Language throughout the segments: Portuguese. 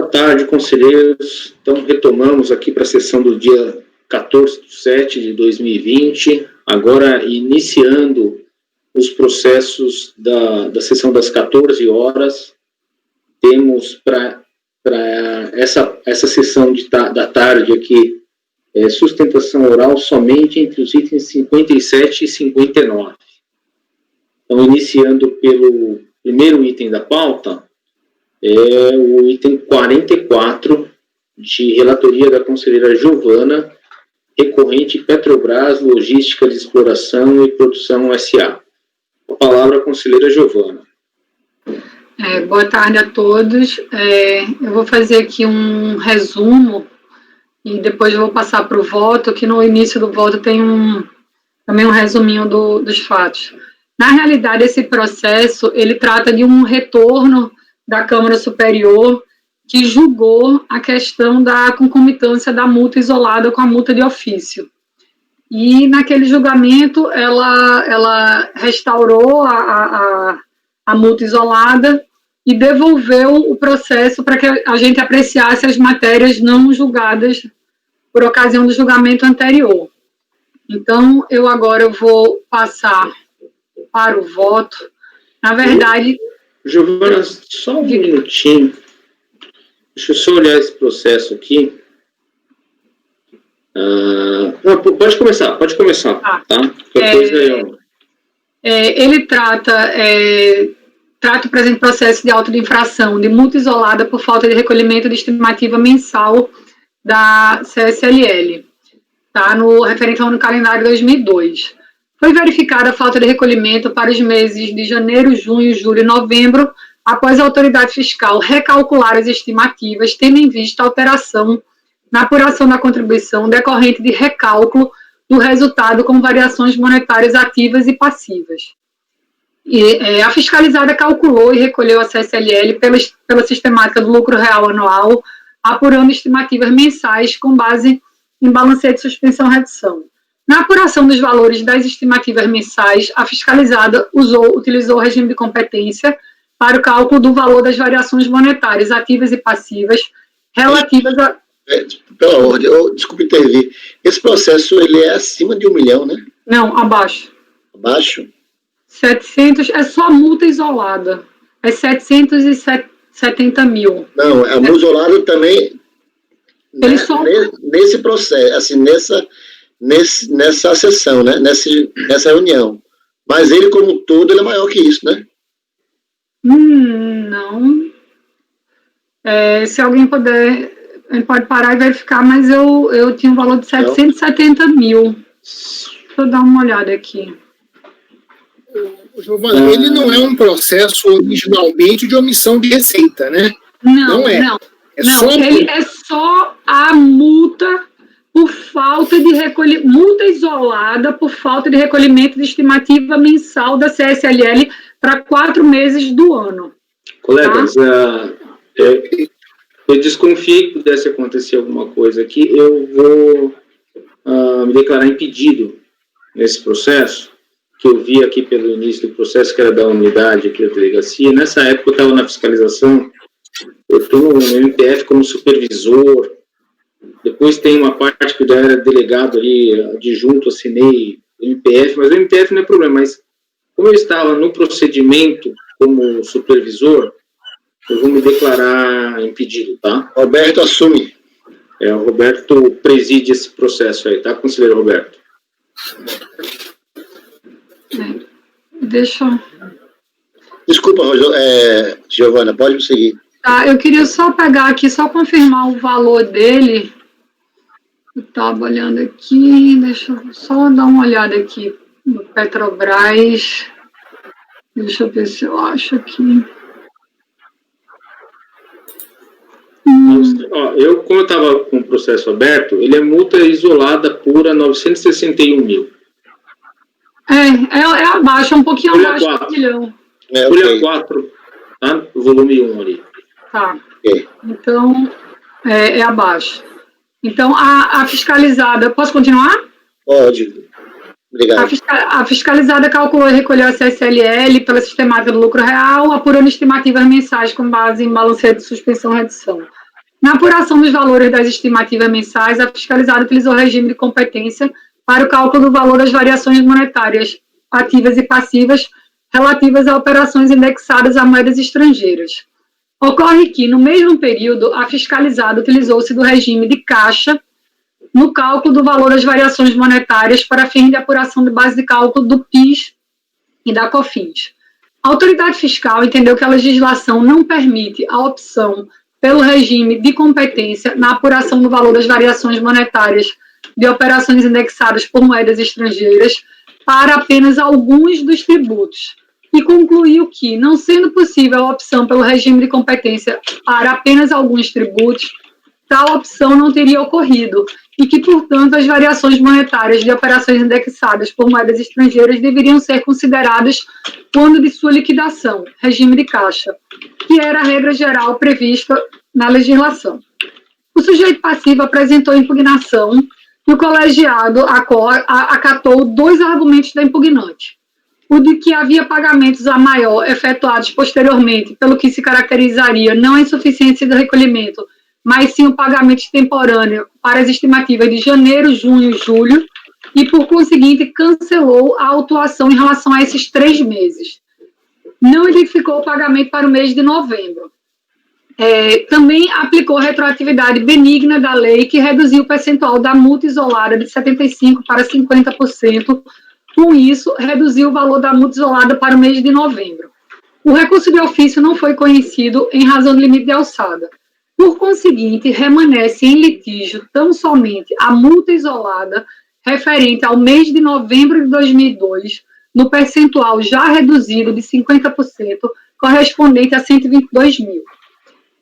Boa tarde, conselheiros. Então, retomamos aqui para a sessão do dia 14/7/2020, agora iniciando os processos da sessão das 14 horas. Temos para essa sessão da tarde aqui sustentação oral somente entre os itens 57 e 59. Então, iniciando pelo primeiro item da pauta, o item 44, de relatoria da conselheira Giovana, recorrente Petrobras, Logística de Exploração e Produção S.A. A palavra, conselheira Giovana. Boa tarde a todos. Eu vou fazer aqui um resumo e depois eu vou passar para o voto, que no início do voto tem também um resuminho dos fatos. Na realidade, esse processo, ele trata de um retorno da Câmara Superior, que julgou a questão da concomitância da multa isolada com a multa de ofício. E, naquele julgamento, ela restaurou a multa isolada e devolveu o processo para que a gente apreciasse as matérias não julgadas por ocasião do julgamento anterior. Então, eu agora vou passar para o voto. Na verdade... Giovana, só um minutinho. Deixa eu só olhar esse processo aqui. Não, pode começar. Tá? Ele trata o presente processo de auto de infração de multa isolada por falta de recolhimento de estimativa mensal da CSLL, tá? No referente ao ano calendário 2002. Foi verificada a falta de recolhimento para os meses de janeiro, junho, julho e novembro, após a autoridade fiscal recalcular as estimativas, tendo em vista a alteração na apuração da contribuição decorrente de recálculo do resultado com variações monetárias ativas e passivas. A fiscalizada calculou e recolheu a CSLL pela sistemática do lucro real anual, apurando estimativas mensais com base em balancete de suspensão-redução. Na apuração dos valores das estimativas mensais, a fiscalizada utilizou o regime de competência para o cálculo do valor das variações monetárias ativas e passivas relativas a... Pela ordem, desculpe intervir. Esse processo ele é acima de 1 milhão, né? Não, abaixo. Abaixo? 700, é só multa isolada. É 770 mil. Não, a multa isolada também... Nesse processo, assim, nessa sessão, né? Nessa reunião. Mas ele, como um todo, ele é maior que isso, né? Não. Se alguém puder, ele pode parar e verificar, mas eu tinha um valor de 770 mil. Deixa eu dar uma olhada aqui. Giovana, ele não é um processo originalmente de omissão de receita, né? Não. Ele é só a multa por falta de recolhimento, multa isolada por falta de recolhimento de estimativa mensal da CSLL para 4 meses do ano. Colegas, eu desconfiei que pudesse acontecer alguma coisa aqui. Eu vou me declarar impedido nesse processo, que eu vi aqui pelo início do processo, que era da unidade aqui da delegacia. Nessa época eu estava na fiscalização, eu estou no MPF como supervisor. Depois tem uma parte que eu era delegado ali, adjunto, assinei o MPF, mas o MPF não é problema, mas como eu estava no procedimento como supervisor, eu vou me declarar impedido, tá? Roberto assume. O Roberto preside esse processo aí, tá, conselheiro Roberto? Deixa eu... Desculpa, Giovana, pode me seguir. Tá, eu queria só pegar aqui, só confirmar o valor dele. Eu estava olhando aqui, deixa eu só dar uma olhada aqui no Petrobras. Deixa eu ver se eu acho aqui. Como eu estava com o processo aberto, ele é multa isolada pura 961 mil. É abaixo, é um pouquinho abaixo do milhão. Folha 4, tá? Volume 1 ali. Tá. Então, é abaixo. Então, a fiscalizada... Posso continuar? Pode. Obrigado. A fiscalizada calculou e recolheu a CSLL pela sistemática do lucro real, apurando estimativas mensais com base em balancete de suspensão e redução. Na apuração dos valores das estimativas mensais, a fiscalizada utilizou o regime de competência para o cálculo do valor das variações monetárias ativas e passivas relativas a operações indexadas a moedas estrangeiras. Ocorre que, no mesmo período, a fiscalizada utilizou-se do regime de caixa no cálculo do valor das variações monetárias para fim de apuração de base de cálculo do PIS e da COFINS. A autoridade fiscal entendeu que a legislação não permite a opção pelo regime de competência na apuração do valor das variações monetárias de operações indexadas por moedas estrangeiras para apenas alguns dos tributos, e concluiu que, não sendo possível a opção pelo regime de competência para apenas alguns tributos, tal opção não teria ocorrido, e que, portanto, as variações monetárias de operações indexadas por moedas estrangeiras deveriam ser consideradas quando de sua liquidação, regime de caixa, que era a regra geral prevista na legislação. O sujeito passivo apresentou impugnação e o colegiado acatou dois argumentos da impugnante. O de que havia pagamentos a maior efetuados posteriormente, pelo que se caracterizaria não a insuficiência do recolhimento, mas sim o pagamento extemporâneo para as estimativas de janeiro, junho e julho, e, por conseguinte, cancelou a autuação em relação a esses 3 meses. Não identificou o pagamento para o mês de novembro. Também aplicou retroatividade benigna da lei, que reduziu o percentual da multa isolada de 75% para 50%. Com isso, reduziu o valor da multa isolada para o mês de novembro. O recurso de ofício não foi conhecido em razão do limite de alçada. Por conseguinte, remanesce em litígio tão somente a multa isolada referente ao mês de novembro de 2002, no percentual já reduzido de 50%, correspondente a 122 mil.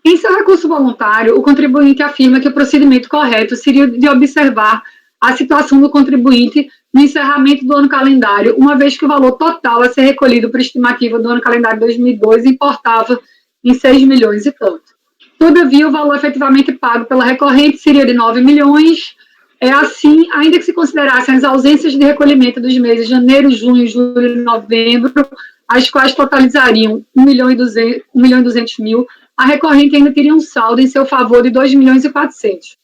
Em seu recurso voluntário, o contribuinte afirma que o procedimento correto seria de observar a situação do contribuinte no encerramento do ano calendário, uma vez que o valor total a ser recolhido por estimativa do ano calendário 2002 importava em 6 milhões e tanto. Todavia, o valor efetivamente pago pela recorrente seria de 9 milhões. Assim, ainda que se considerassem as ausências de recolhimento dos meses de janeiro, junho, julho e novembro, as quais totalizariam 1 milhão e 200 mil, a recorrente ainda teria um saldo em seu favor de 2 milhões e 400.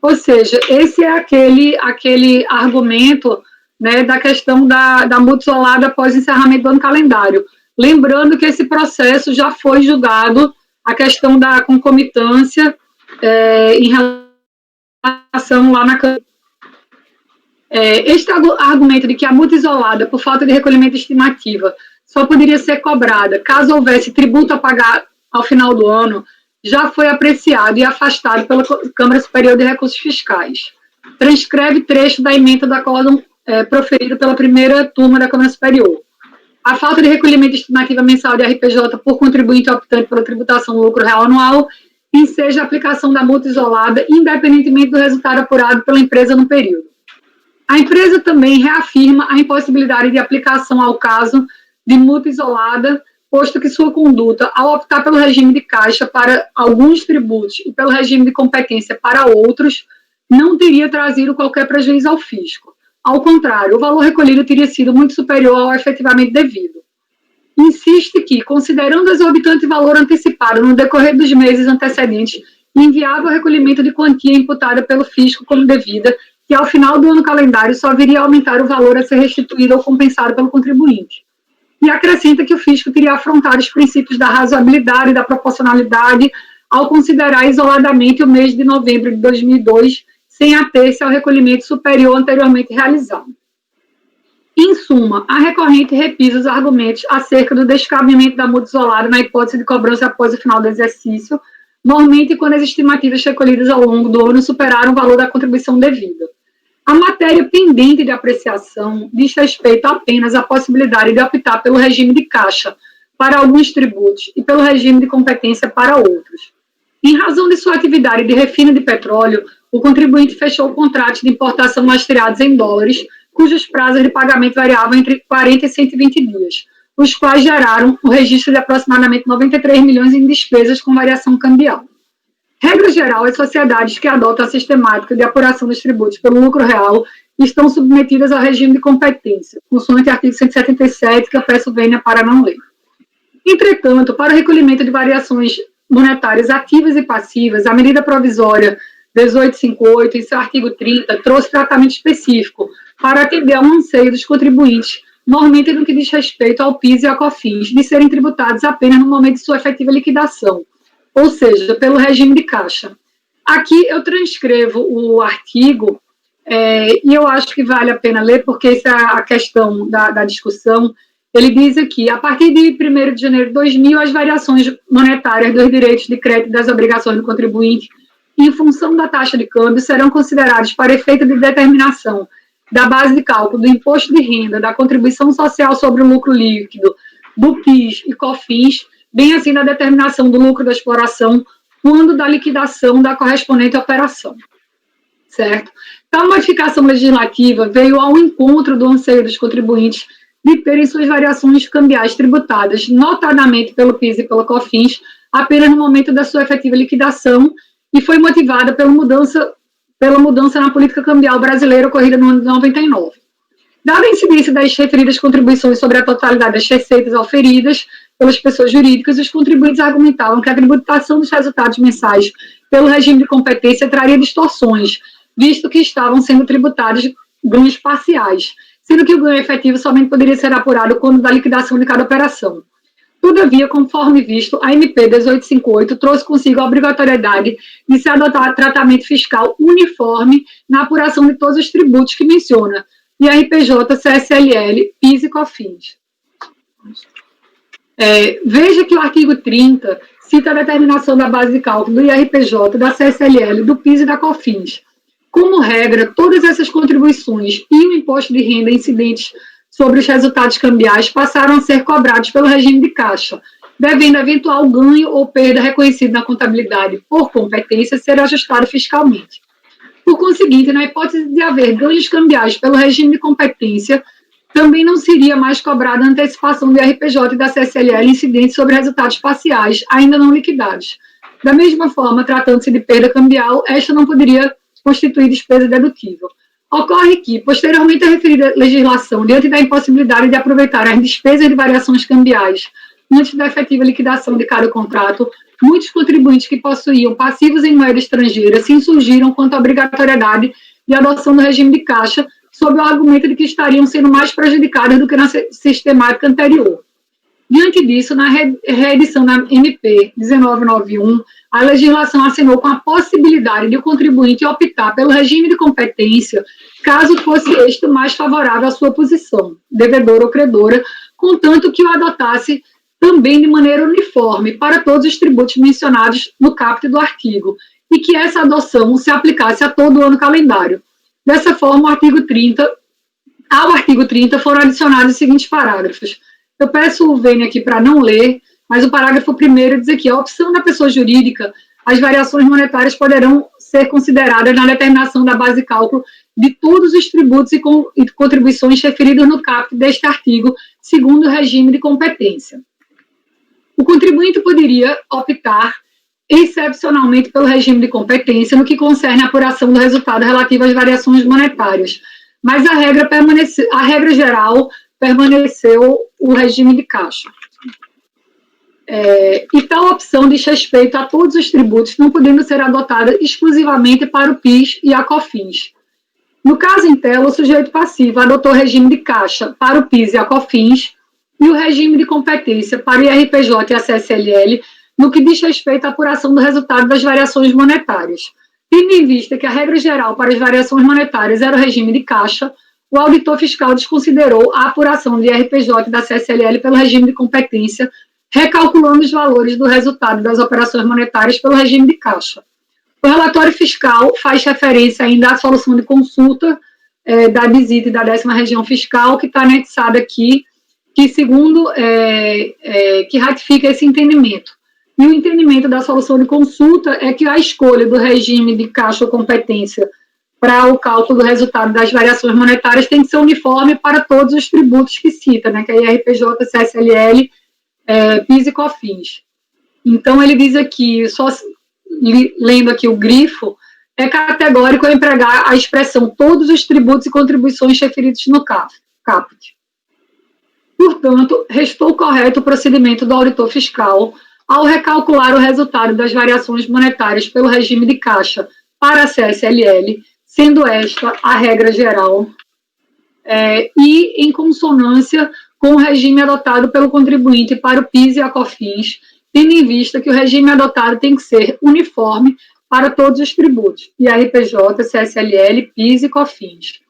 Ou seja, esse é aquele argumento, né, da questão da multa isolada após o encerramento do ano calendário. Lembrando que esse processo já foi julgado, a questão da concomitância em relação lá na Câmara. Este argumento de que a multa isolada, por falta de recolhimento de estimativa, só poderia ser cobrada caso houvesse tributo a pagar ao final do ano, já foi apreciado e afastado pela Câmara Superior de Recursos Fiscais. Transcreve trecho da ementa do acórdão proferido pela primeira turma da Câmara Superior. A falta de recolhimento de estimativa mensal de RPJ por contribuinte optante pela tributação do lucro real anual enseja a aplicação da multa isolada, independentemente do resultado apurado pela empresa no período. A empresa também reafirma a impossibilidade de aplicação ao caso de multa isolada, posto que sua conduta, ao optar pelo regime de caixa para alguns tributos e pelo regime de competência para outros, não teria trazido qualquer prejuízo ao fisco. Ao contrário, o valor recolhido teria sido muito superior ao efetivamente devido. Insiste que, considerando o exorbitante valor antecipado no decorrer dos meses antecedentes, inviável o recolhimento de quantia imputada pelo fisco como devida, que ao final do ano calendário só viria a aumentar o valor a ser restituído ou compensado pelo contribuinte. E acrescenta que o fisco teria afrontado os princípios da razoabilidade e da proporcionalidade ao considerar isoladamente o mês de novembro de 2002, sem ater-se ao recolhimento superior anteriormente realizado. Em suma, a recorrente repisa os argumentos acerca do descabimento da multa isolada na hipótese de cobrança após o final do exercício, normalmente quando as estimativas recolhidas ao longo do ano superaram o valor da contribuição devida. A matéria pendente de apreciação diz respeito apenas à possibilidade de optar pelo regime de caixa para alguns tributos e pelo regime de competência para outros. Em razão de sua atividade de refino de petróleo, o contribuinte fechou contratos de importação lastreados em dólares, cujos prazos de pagamento variavam entre 40 e 120 dias, os quais geraram o registro de aproximadamente 93 milhões em despesas com variação cambial. Regra geral, as sociedades que adotam a sistemática de apuração dos tributos pelo lucro real estão submetidas ao regime de competência, consoante o artigo 177, que eu peço vênia para não ler. Entretanto, para o recolhimento de variações monetárias ativas e passivas, a medida provisória 1858, em seu artigo 30, trouxe tratamento específico para atender ao anseio dos contribuintes, normalmente no que diz respeito ao PIS e ao COFINS, de serem tributados apenas no momento de sua efetiva liquidação, ou seja, pelo regime de caixa. Aqui eu transcrevo o artigo, e eu acho que vale a pena ler, porque essa é a questão da discussão. Ele diz aqui, a partir de 1º de janeiro de 2000, as variações monetárias dos direitos de crédito e das obrigações do contribuinte, em função da taxa de câmbio, serão considerados para efeito de determinação da base de cálculo do imposto de renda, da contribuição social sobre o lucro líquido, do PIS e COFINS, bem assim da determinação do lucro da exploração, quando da liquidação da correspondente operação. Certo? Então, a modificação legislativa veio ao encontro do anseio dos contribuintes de terem suas variações cambiais tributadas, notadamente pelo PIS e pelo COFINS, apenas no momento da sua efetiva liquidação, e foi motivada pela mudança na política cambial brasileira ocorrida no ano de 99. Dada a incidência das referidas contribuições sobre a totalidade das receitas auferidas pelas pessoas jurídicas, os contribuintes argumentavam que a tributação dos resultados mensais pelo regime de competência traria distorções, visto que estavam sendo tributados ganhos parciais, sendo que o ganho efetivo somente poderia ser apurado quando da liquidação de cada operação. Todavia, conforme visto, a MP 1858 trouxe consigo a obrigatoriedade de se adotar tratamento fiscal uniforme na apuração de todos os tributos que menciona, IRPJ, CSLL, PIS e COFINS. Veja que o artigo 30 cita a determinação da base de cálculo do IRPJ, da CSLL, do PIS e da COFINS. Como regra, todas essas contribuições e o imposto de renda incidentes sobre os resultados cambiais passaram a ser cobrados pelo regime de caixa, devendo eventual ganho ou perda reconhecido na contabilidade por competência ser ajustado fiscalmente. Por conseguinte, na hipótese de haver ganhos cambiais pelo regime de competência, também não seria mais cobrada a antecipação do IRPJ e da CSLL incidentes sobre resultados parciais, ainda não liquidados. Da mesma forma, tratando-se de perda cambial, esta não poderia constituir despesa dedutível. Ocorre que, posteriormente à referida legislação, diante da impossibilidade de aproveitar as despesas de variações cambiais antes da efetiva liquidação de cada contrato, muitos contribuintes que possuíam passivos em moeda estrangeira se insurgiram quanto à obrigatoriedade de adoção do regime de caixa, sob o argumento de que estariam sendo mais prejudicadas do que na sistemática anterior. Diante disso, na reedição da MP 1991, a legislação assinou com a possibilidade de o contribuinte optar pelo regime de competência, caso fosse este mais favorável à sua posição, devedora ou credora, contanto que o adotasse também de maneira uniforme para todos os tributos mencionados no caput do artigo, e que essa adoção se aplicasse a todo o ano calendário. Dessa forma, ao artigo 30 foram adicionados os seguintes parágrafos. Eu peço o Vênia aqui para não ler, mas o parágrafo 1º diz aqui, a opção da pessoa jurídica, as variações monetárias poderão ser consideradas na determinação da base de cálculo de todos os tributos e contribuições referidos no caput deste artigo, segundo o regime de competência. O contribuinte poderia optar excepcionalmente pelo regime de competência no que concerne a apuração do resultado relativo às variações monetárias, mas a regra geral permaneceu o regime de caixa. E tal opção diz respeito a todos os tributos, não podendo ser adotada exclusivamente para o PIS e a COFINS. No caso em tela, o sujeito passivo adotou o regime de caixa para o PIS e a COFINS e o regime de competência para o IRPJ e a CSLL, no que diz respeito à apuração do resultado das variações monetárias. Tendo em vista que a regra geral para as variações monetárias era o regime de caixa, o auditor fiscal desconsiderou a apuração de IRPJ e da CSLL pelo regime de competência, recalculando os valores do resultado das operações monetárias pelo regime de caixa. O relatório fiscal faz referência ainda à solução de consulta da visita e da 10ª região fiscal, que está anexada aqui, que segundo, que ratifica esse entendimento. E o entendimento da solução de consulta é que a escolha do regime de caixa ou competência para o cálculo do resultado das variações monetárias tem que ser uniforme para todos os tributos que cita, né, que é IRPJ, CSLL, PIS e COFINS. Então, ele diz aqui, só lendo aqui o grifo, é categórico empregar a expressão todos os tributos e contribuições referidos no caput. Portanto, restou correto o procedimento do auditor fiscal ao recalcular o resultado das variações monetárias pelo regime de caixa para a CSLL, sendo esta a regra geral, e em consonância com o regime adotado pelo contribuinte para o PIS e a COFINS, tendo em vista que o regime adotado tem que ser uniforme para todos os tributos, IRPJ, CSLL, PIS e COFINS.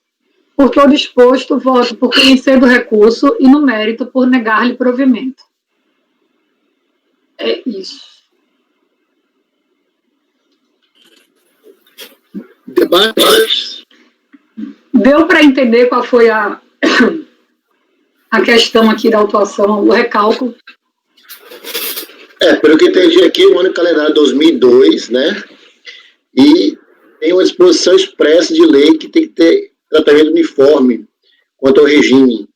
Por todo exposto, voto por conhecer do recurso e, no mérito, por negar-lhe provimento. É isso. Debate. Deu para entender qual foi a questão aqui da autuação, o recálculo? Pelo que eu entendi aqui, o ano calendário 2002, né? E tem uma disposição expressa de lei que tem que ter tratamento uniforme quanto ao regime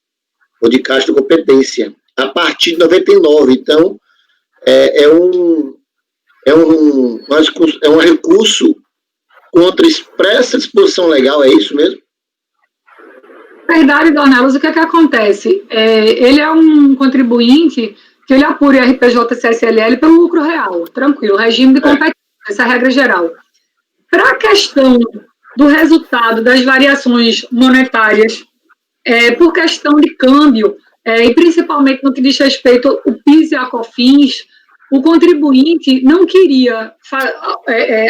ou de caixa de competência, a partir de 99. Então, é um recurso contra expressa disposição legal, é isso mesmo? Verdade, Dornelas, o que acontece? Ele é um contribuinte que ele apura o RPJ CSLL pelo lucro real, tranquilo, regime de competência, essa é a regra geral. Para a questão do resultado das variações monetárias, por questão de câmbio, e principalmente no que diz respeito ao PIS e a COFINS, o contribuinte não queria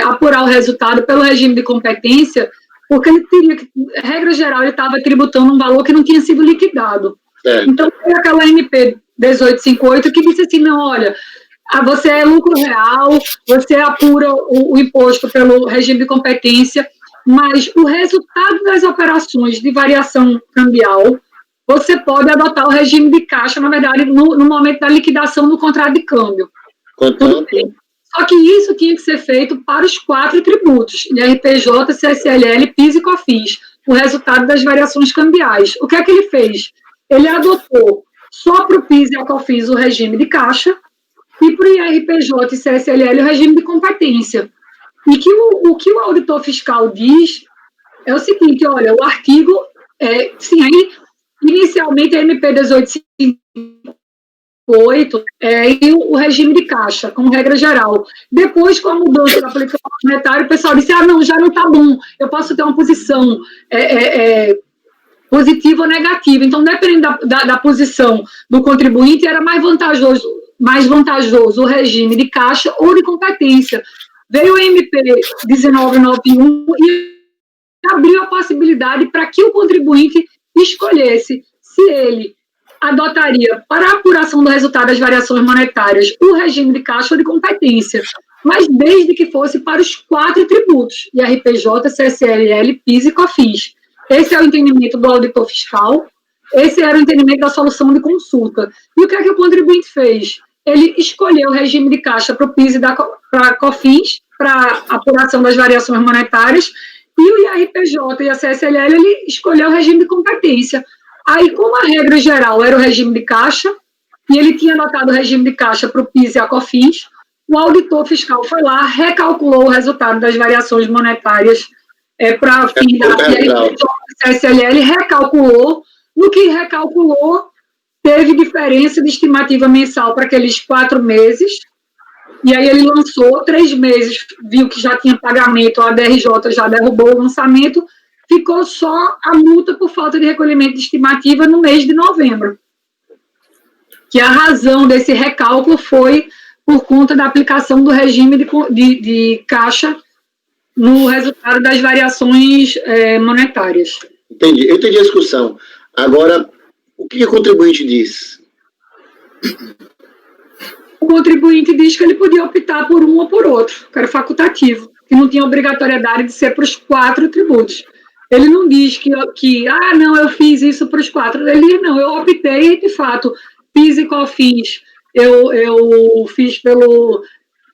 apurar o resultado pelo regime de competência, porque ele teria que, regra geral, ele estava tributando um valor que não tinha sido liquidado. Então, foi aquela MP 1858 que disse assim, não, olha, você é lucro real, você apura o imposto pelo regime de competência, mas o resultado das operações de variação cambial, você pode adotar o regime de caixa, na verdade, no momento da liquidação do contrato de câmbio. Tudo bem. Só que isso tinha que ser feito para os 4 tributos, IRPJ, CSLL, PIS e COFINS, o resultado das variações cambiais. O que é que ele fez? Ele adotou só para o PIS e a COFINS o regime de caixa e para o IRPJ e CSLL o regime de competência. E que o que o auditor fiscal diz é o seguinte, olha, o artigo, sim, aí, inicialmente a MP 1858 e o regime de caixa, como regra geral. Depois, com a mudança da política monetária, o pessoal disse, não, já não está bom, eu posso ter uma posição positiva ou negativa. Então, dependendo da posição do contribuinte, era mais vantajoso o regime de caixa ou de competência. Veio a MP 1991 e abriu a possibilidade para que o contribuinte escolhesse se ele adotaria, para a apuração do resultado das variações monetárias, o regime de caixa ou de competência, mas desde que fosse para os 4 tributos, IRPJ, CSLL, PIS e COFINS. Esse é o entendimento do auditor fiscal, esse era o entendimento da solução de consulta. E o que é que o contribuinte fez? Ele escolheu o regime de caixa para o PIS e para a COFINS, para a apuração das variações monetárias, e o IRPJ e a CSLL, ele escolheu o regime de competência. Aí, como a regra geral era o regime de caixa, e ele tinha adotado o regime de caixa para o PIS e a COFINS, o auditor fiscal foi lá, recalculou o resultado das variações monetárias para fim da IRPJ e CSLL, recalculou, no que recalculou, teve diferença de estimativa mensal para aqueles 4 meses, e aí ele lançou 3 meses, viu que já tinha pagamento, a DRJ já derrubou o lançamento, ficou só a multa por falta de recolhimento de estimativa no mês de novembro. Que a razão desse recálculo foi por conta da aplicação do regime de caixa no resultado das variações monetárias. Entendi, eu entendi a discussão. Agora, o que o contribuinte diz? O contribuinte diz que ele podia optar por um ou por outro, que era facultativo, que não tinha obrigatoriedade de ser para os 4 tributos. Ele não diz que não, eu fiz isso para os 4. Ele, não, eu optei, de fato, PIS e COFINS, eu fiz pelo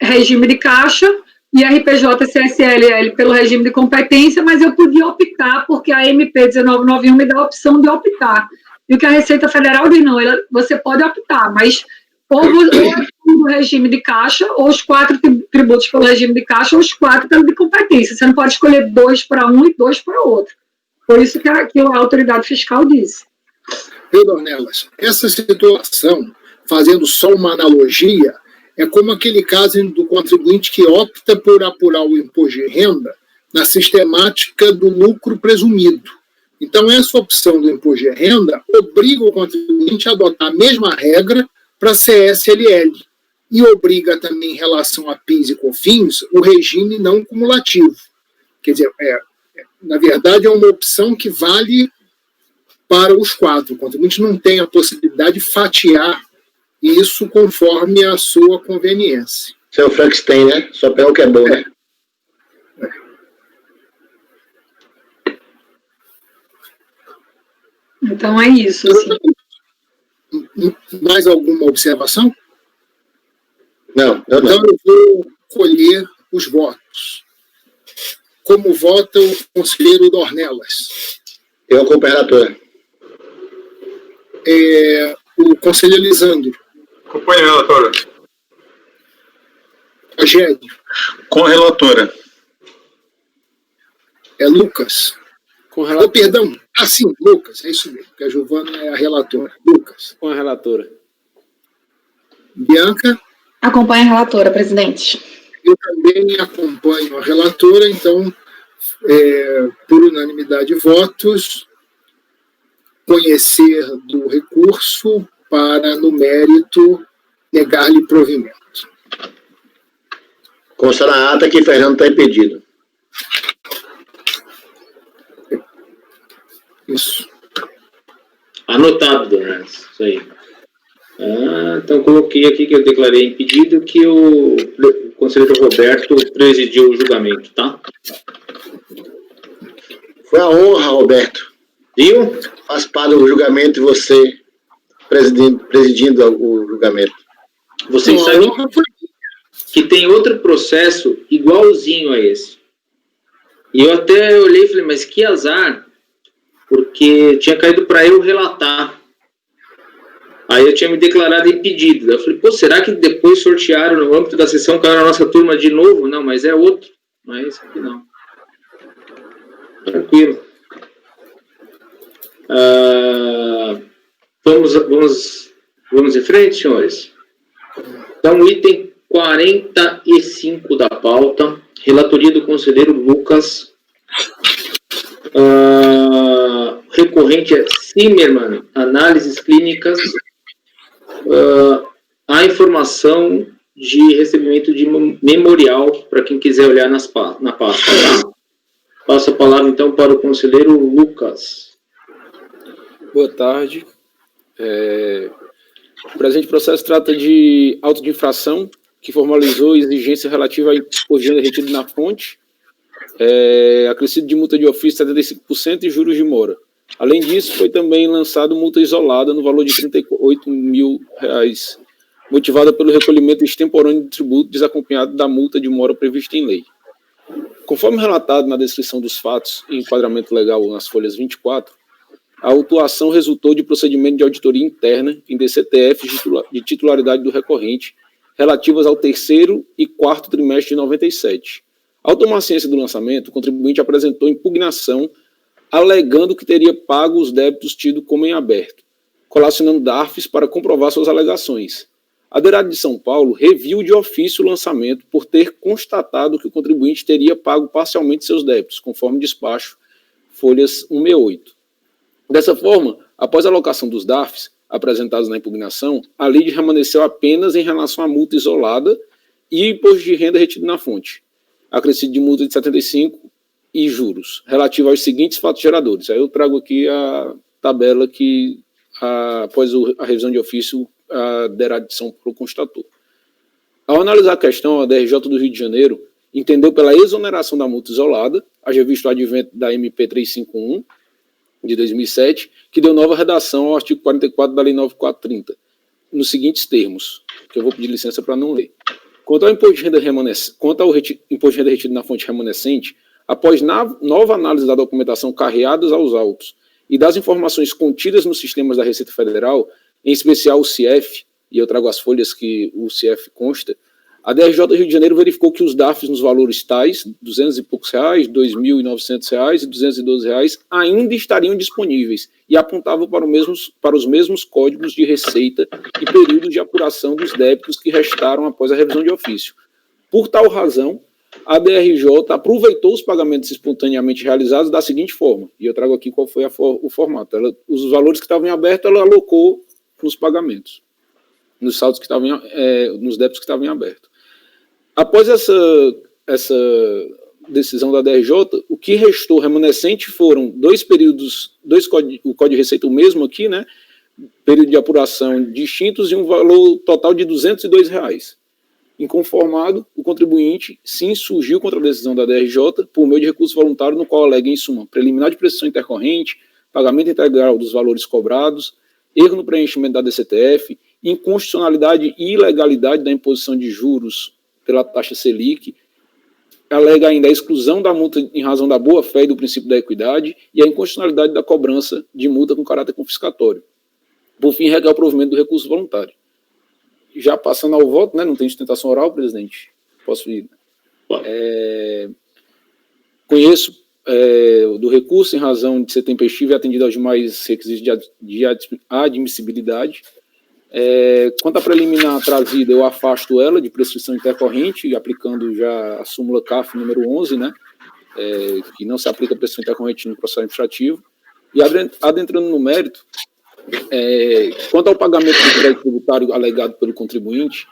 regime de caixa, e RPJ e CSLL pelo regime de competência, mas eu podia optar, porque a MP 1991 me dá a opção de optar. E o que a Receita Federal diz, não, você pode optar, mas ou o regime de caixa, ou os 4 tributos pelo regime de caixa, ou os 4 pelo de competência. Você não pode escolher 2 para um e 2 para o outro. Foi isso que a autoridade fiscal disse. Viu, Dornelas? Essa situação, fazendo só uma analogia, é como aquele caso do contribuinte que opta por apurar o imposto de renda na sistemática do lucro presumido. Então, essa opção do imposto de renda obriga o contribuinte a adotar a mesma regra para a CSLL e obriga também, em relação a PIS e COFINS, o regime não cumulativo. Quer dizer, na verdade, é uma opção que vale para os quatro. O contribuinte não tem a possibilidade de fatiar isso conforme a sua conveniência. Isso é o Frankenstein, né? Só pega o que é bom, né? Então é isso. Assim. Mais alguma observação? Não. Então eu vou colher os votos. Como vota o conselheiro Dornelas? Eu acompanho a relatora. O conselheiro Lisandro? Acompanho a relatora. Rogério? Com a relatora. Lucas? Com a relatora. Perdão. Sim, Lucas, é isso mesmo, porque a Giovana é a relatora. Lucas? Com a relatora. Bianca? Acompanha a relatora, presidente. Eu também acompanho a relatora, então, por unanimidade de votos, conhecer do recurso para, no mérito, negar-lhe provimento. Consta na ata que Fernando está impedido. Isso. Anotado, Dona. Isso aí. Então coloquei aqui que eu declarei impedido que o conselheiro Roberto presidiu o julgamento, tá? Foi a honra, Roberto. Viu? Faz parte do julgamento e você presidindo o julgamento. Vocês sabem que tem outro processo igualzinho a esse. E eu até olhei e falei, mas que azar, porque tinha caído para eu relatar. Aí eu tinha me declarado impedido. Eu falei, será que depois sortearam no âmbito da sessão, caiu na nossa turma de novo? Não, mas é outro. Não é esse aqui, não. Tranquilo. Vamos em frente, senhores? Então, item 45 da pauta, relatoria do conselheiro Lucas. Recorrente é Zimmermann, análises clínicas. A informação de recebimento de memorial, para quem quiser olhar na pasta. Tá? Passo a palavra, então, para o conselheiro Lucas. Boa tarde. O presente processo trata de auto de infração que formalizou exigência relativa a imposto de renda retido na fonte, acrescido de multa de ofício 75% e juros de mora. Além disso, foi também lançado multa isolada no valor de R$ 38 mil, motivada pelo recolhimento extemporâneo de tributo desacompanhado da multa de mora prevista em lei. Conforme relatado na descrição dos fatos e enquadramento legal nas folhas 24, a autuação resultou de procedimento de auditoria interna em DCTF de titularidade do recorrente, relativas ao terceiro e quarto trimestre de 97. Ao tomar ciência do lançamento, o contribuinte apresentou impugnação alegando que teria pago os débitos tidos como em aberto, colacionando DARFs para comprovar suas alegações. A DERAD de São Paulo reviu de ofício o lançamento por ter constatado que o contribuinte teria pago parcialmente seus débitos, conforme despacho folhas 168. Dessa forma, após a alocação dos DARFs apresentados na impugnação, a lide remanesceu apenas em relação à multa isolada e imposto de renda retido na fonte, acrescido de multa de 75 e juros, relativo aos seguintes fatos geradores. Aí eu trago aqui a tabela que, após a revisão de ofício, a DERAD de São Paulo constatou. Ao analisar a questão, a DRJ do Rio de Janeiro entendeu pela exoneração da multa isolada, haja visto o advento da MP 351, de 2007, que deu nova redação ao artigo 44 da Lei 9430, nos seguintes termos, que eu vou pedir licença para não ler. Quanto ao imposto de renda imposto de renda retido na fonte remanescente, após nova análise da documentação carreadas aos autos e das informações contidas nos sistemas da Receita Federal, em especial o CIEF, e eu trago as folhas que o CIEF consta, A DRJ Rio de Janeiro verificou que os DARFs nos valores tais, R$200 e poucos, R$2.900 e R$212, ainda estariam disponíveis e apontavam para os mesmos códigos de receita e períodos de apuração dos débitos que restaram após a revisão de ofício. Por tal razão, a DRJ aproveitou os pagamentos espontaneamente realizados da seguinte forma, e eu trago aqui qual foi o formato. Os valores que estavam em aberto, ela alocou nos pagamentos, nos saldos que estavam, nos débitos que estavam em aberto. Após essa decisão da DRJ, o que restou remanescente foram dois períodos, o Código de Receita o mesmo aqui, né? Período de apuração distintos e um valor total de R$202. Inconformado, o contribuinte se insurgiu contra a decisão da DRJ por meio de recurso voluntário, no qual alega, em suma, preliminar de prestação intercorrente, pagamento integral dos valores cobrados, erro no preenchimento da DCTF, inconstitucionalidade e ilegalidade da imposição de juros pela taxa Selic, alega ainda a exclusão da multa em razão da boa-fé e do princípio da equidade e a inconstitucionalidade da cobrança de multa com caráter confiscatório. Por fim, requer o provimento do recurso voluntário. Já passando ao voto, né, não tem sustentação oral, presidente? Posso ir? Conheço do recurso em razão de ser tempestivo e atendido aos demais requisitos de admissibilidade. Quanto à preliminar trazida, eu afasto ela de prescrição intercorrente, aplicando já a súmula CAF número 11, né, que não se aplica a prescrição intercorrente no processo administrativo. E adentrando no mérito, quanto ao pagamento do crédito tributário alegado pelo contribuinte,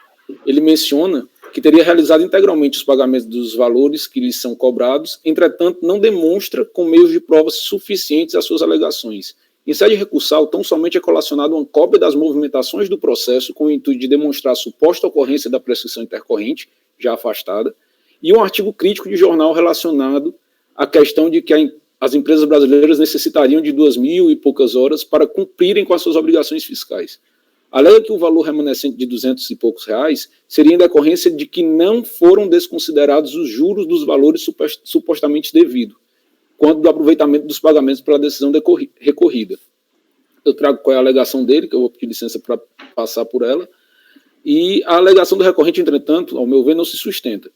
ele menciona que teria realizado integralmente os pagamentos dos valores que lhes são cobrados, entretanto não demonstra com meios de provas suficientes as suas alegações. Em sede recursal, tão somente é colacionado uma cópia das movimentações do processo com o intuito de demonstrar a suposta ocorrência da prescrição intercorrente, já afastada, e um artigo crítico de jornal relacionado à questão de que as empresas brasileiras necessitariam de 2.000 e poucas horas para cumprirem com as suas obrigações fiscais. Alega que o valor remanescente de R$200 e poucos seria em decorrência de que não foram desconsiderados os juros dos valores supostamente devidos, quanto do aproveitamento dos pagamentos pela decisão recorrida. Eu trago qual é a alegação dele, que eu vou pedir licença para passar por ela, e a alegação do recorrente, entretanto, ao meu ver, não se sustenta.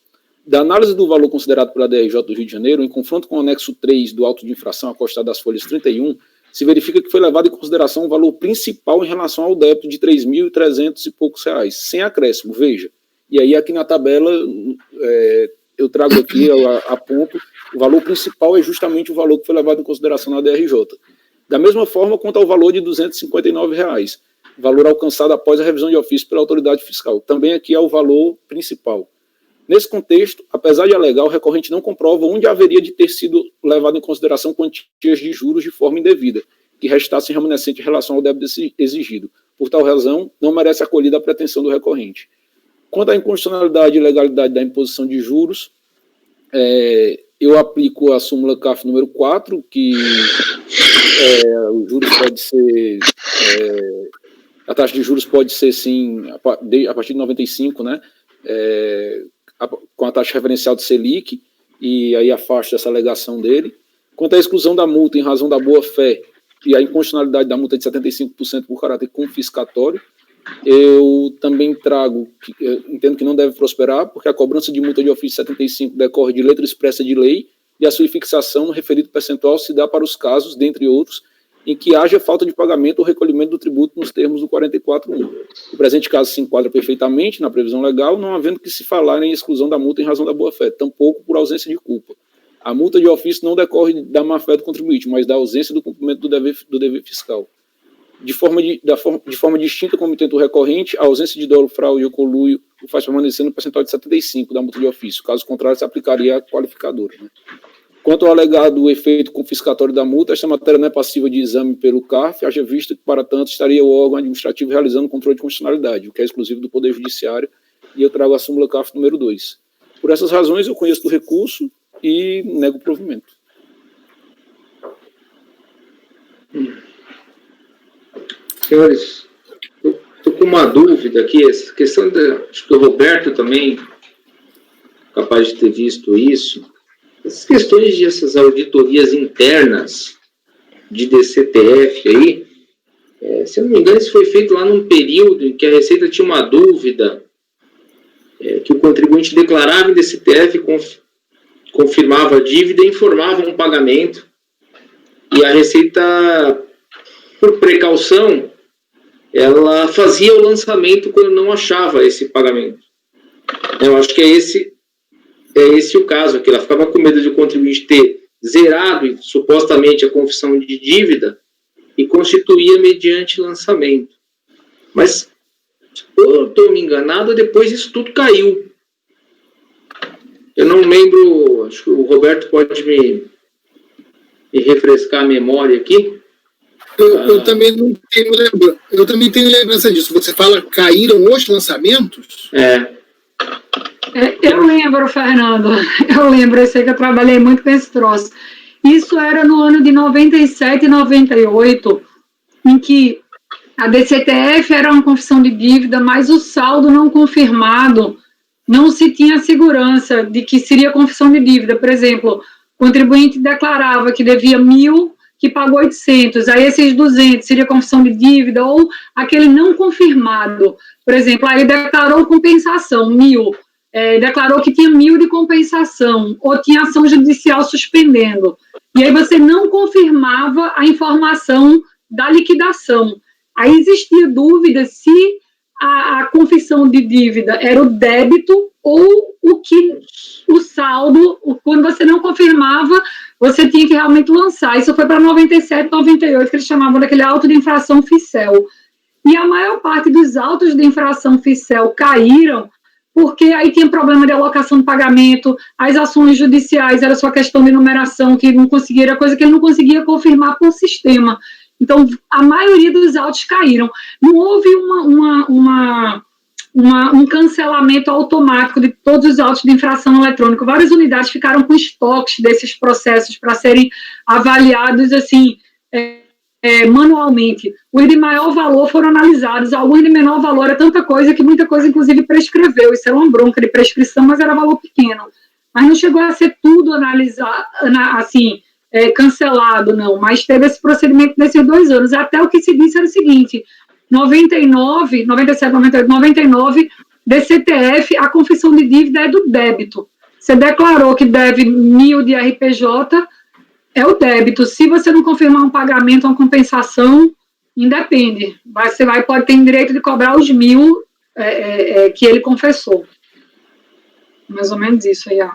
Da análise do valor considerado pela DRJ do Rio de Janeiro, em confronto com o anexo 3 do auto de infração acostado das folhas 31, se verifica que foi levado em consideração o valor principal em relação ao débito de R$3.300 e poucos, sem acréscimo, veja. E aí aqui na tabela, eu trago aqui a ponto, o valor principal é justamente o valor que foi levado em consideração na DRJ. Da mesma forma, quanto ao valor de R$259, valor alcançado após a revisão de ofício pela autoridade fiscal. Também aqui é o valor principal. Nesse contexto, apesar de alegar, o recorrente não comprova onde haveria de ter sido levado em consideração quantias de juros de forma indevida, que restassem remanescente em relação ao débito exigido. Por tal razão, não merece acolhida a pretensão do recorrente. Quanto à inconstitucionalidade e ilegalidade da imposição de juros, eu aplico a súmula CAF número 4, que o juros pode ser... a taxa de juros pode ser, sim, a partir de 95, né? Com a taxa referencial de Selic, e aí afasto essa alegação dele. Quanto à exclusão da multa em razão da boa-fé e a inconstitucionalidade da multa de 75% por caráter confiscatório, eu também trago, eu entendo que não deve prosperar, porque a cobrança de multa de ofício 75 decorre de letra expressa de lei, e a sua fixação no referido percentual se dá para os casos, dentre outros, em que haja falta de pagamento ou recolhimento do tributo nos termos do 44.1. O presente caso se enquadra perfeitamente na previsão legal, não havendo que se falar em exclusão da multa em razão da boa-fé, tampouco por ausência de culpa. A multa de ofício não decorre da má-fé do contribuinte, mas da ausência do cumprimento do dever fiscal. De forma distinta, como intento recorrente, a ausência de dolo, fraude ou conluio o faz permanecer no percentual de 75 da multa de ofício. Caso contrário, se aplicaria a qualificadora, né? Quanto ao alegado efeito confiscatório da multa, esta matéria não é passiva de exame pelo CARF, haja vista que, para tanto, estaria o órgão administrativo realizando o controle de constitucionalidade, o que é exclusivo do Poder Judiciário, e eu trago a súmula CARF número 2. Por essas razões, eu conheço do recurso e nego o provimento. Senhores, estou com uma dúvida aqui, essa questão, acho que o Roberto também capaz de ter visto isso. Essas questões de essas auditorias internas de DCTF aí, se eu não me engano, isso foi feito lá num período em que a Receita tinha uma dúvida que o contribuinte declarava em DCTF, confirmava a dívida e informava um pagamento, e a Receita, por precaução, ela fazia o lançamento quando não achava esse pagamento. Eu acho que é esse o caso aqui. Ela ficava com medo de o contribuinte ter zerado supostamente a confissão de dívida e constituía mediante lançamento. Mas, se eu estou me enganado, depois isso tudo caiu. Eu não lembro, acho que o Roberto pode me refrescar a memória aqui. Eu também não tenho lembrança. Eu também tenho lembrança disso. Você fala caíram os lançamentos? Eu lembro, Fernando. Eu lembro, eu sei que eu trabalhei muito com esse troço. Isso era no ano de 97 e 98, em que a DCTF era uma confissão de dívida, mas o saldo não confirmado não se tinha segurança de que seria confissão de dívida. Por exemplo, o contribuinte declarava que devia 1.000, que pagou 800, aí esses 200 seria confissão de dívida, ou aquele não confirmado, por exemplo, aí declarou compensação, 1.000, declarou que tinha 1.000 de compensação, ou tinha ação judicial suspendendo, e aí você não confirmava a informação da liquidação. Aí existia dúvida se a confissão de dívida era o débito ou o saldo, quando você não confirmava, você tinha que realmente lançar. Isso foi para 97, 98, que eles chamavam daquele auto de infração FICEL. E a maior parte dos autos de infração FICEL caíram porque aí tinha problema de alocação de pagamento, as ações judiciais era só questão de numeração, que não conseguia, era coisa que ele não conseguia confirmar por sistema. Então, a maioria dos autos caíram. Não houve um cancelamento automático de todos os autos de infração eletrônica. Várias unidades ficaram com estoques desses processos para serem avaliados assim, manualmente. Os de maior valor foram analisados, alguns de menor valor é tanta coisa que muita coisa, inclusive, prescreveu. Isso era uma bronca de prescrição, mas era valor pequeno. Mas não chegou a ser tudo analisado, assim, cancelado, não. Mas teve esse procedimento nesses 2 anos. Até o que se disse era o seguinte: 97, 98, 99, DCTF, a confissão de dívida é do débito. Você declarou que deve 1.000 de RPJ, é o débito. Se você não confirmar um pagamento, uma compensação, independe. Você pode ter direito de cobrar os 1.000 que ele confessou. Mais ou menos isso aí, ó.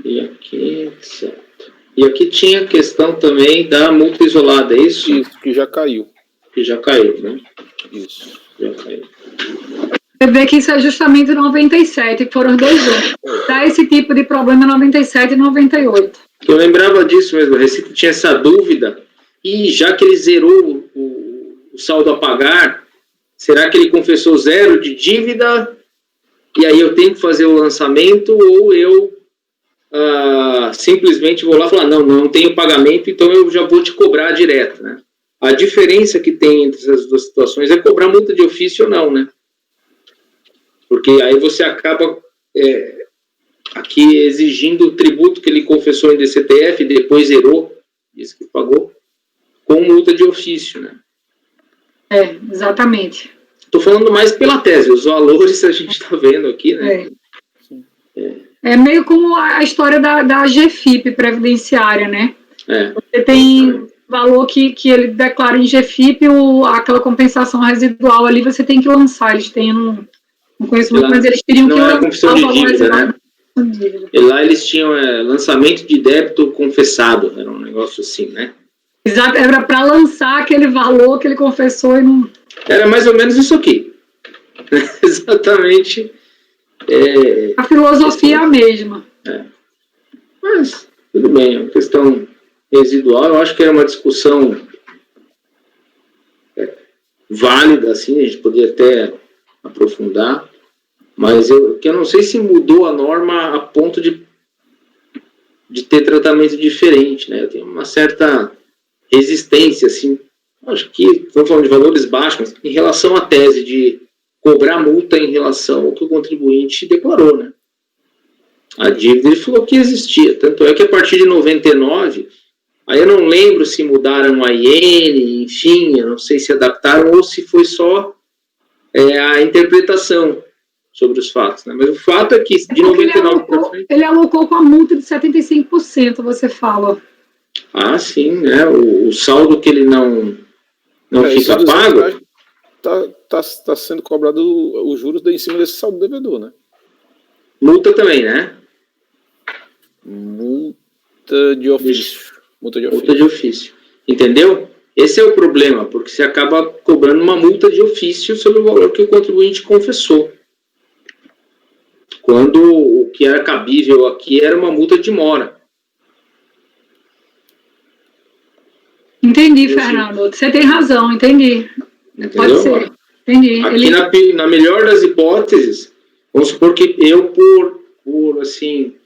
E aqui, certo. E aqui tinha a questão também da multa isolada, é isso? Isso, que já caiu. Que já caiu, né? Isso. Já caiu. Você vê que isso é justamente 97, que foram 2 anos. Dá esse tipo de problema 97 e 98. Eu lembrava disso mesmo, a Receita tinha essa dúvida, e já que ele zerou o saldo a pagar, será que ele confessou 0 de dívida, e aí eu tenho que fazer o lançamento, ou eu simplesmente vou lá e falar, não tenho pagamento, então eu já vou te cobrar direto, né? A diferença que tem entre essas duas situações é cobrar multa de ofício ou não, né? Porque aí você acaba aqui exigindo o tributo que ele confessou em DCTF, depois zerou, disse que pagou, com multa de ofício, né? Exatamente. Estou falando mais pela tese, os valores a gente está vendo aqui, né? É meio como a história da GFIP previdenciária, né? Você tem valor que ele declara em GFIP, aquela compensação residual ali, você tem que lançar. Eles têm, não conheço muito, mas eles teriam que lançar. Não é confissão de dívida, né? E lá eles tinham lançamento de débito confessado, era um negócio assim, né? Exato, era para lançar aquele valor que ele confessou e não... Era mais ou menos isso aqui. Exatamente. A filosofia é a mesma. Mas, tudo bem, é uma questão residual. Eu acho que era uma discussão válida, assim, a gente poderia até aprofundar, mas eu não sei se mudou a norma a ponto de ter tratamento diferente, né? Eu tenho uma certa resistência, assim, acho que estamos falando de valores baixos, mas em relação à tese de cobrar multa em relação ao que o contribuinte declarou, né? A dívida, ele falou que existia, tanto é que a partir de 99, aí eu não lembro se mudaram a IN, enfim, eu não sei se adaptaram ou se foi só a interpretação sobre os fatos, né? Mas o fato é que de 99 para frente... Ele alocou com a multa de 75%, você fala. Ah, sim, né? O saldo que ele não fica pago... Tá sendo cobrado os juros em cima desse saldo devedor, né? Multa também, né? Multa de ofício. Multa de ofício. Entendeu? Esse é o problema, porque você acaba cobrando uma multa de ofício sobre o valor que o contribuinte confessou. Quando o que era cabível aqui era uma multa de mora. Entendi, Fernando. Você tem razão, entendi. Entendeu? Pode ser. Entendi. Aqui na melhor das hipóteses, vamos supor que eu, por assim,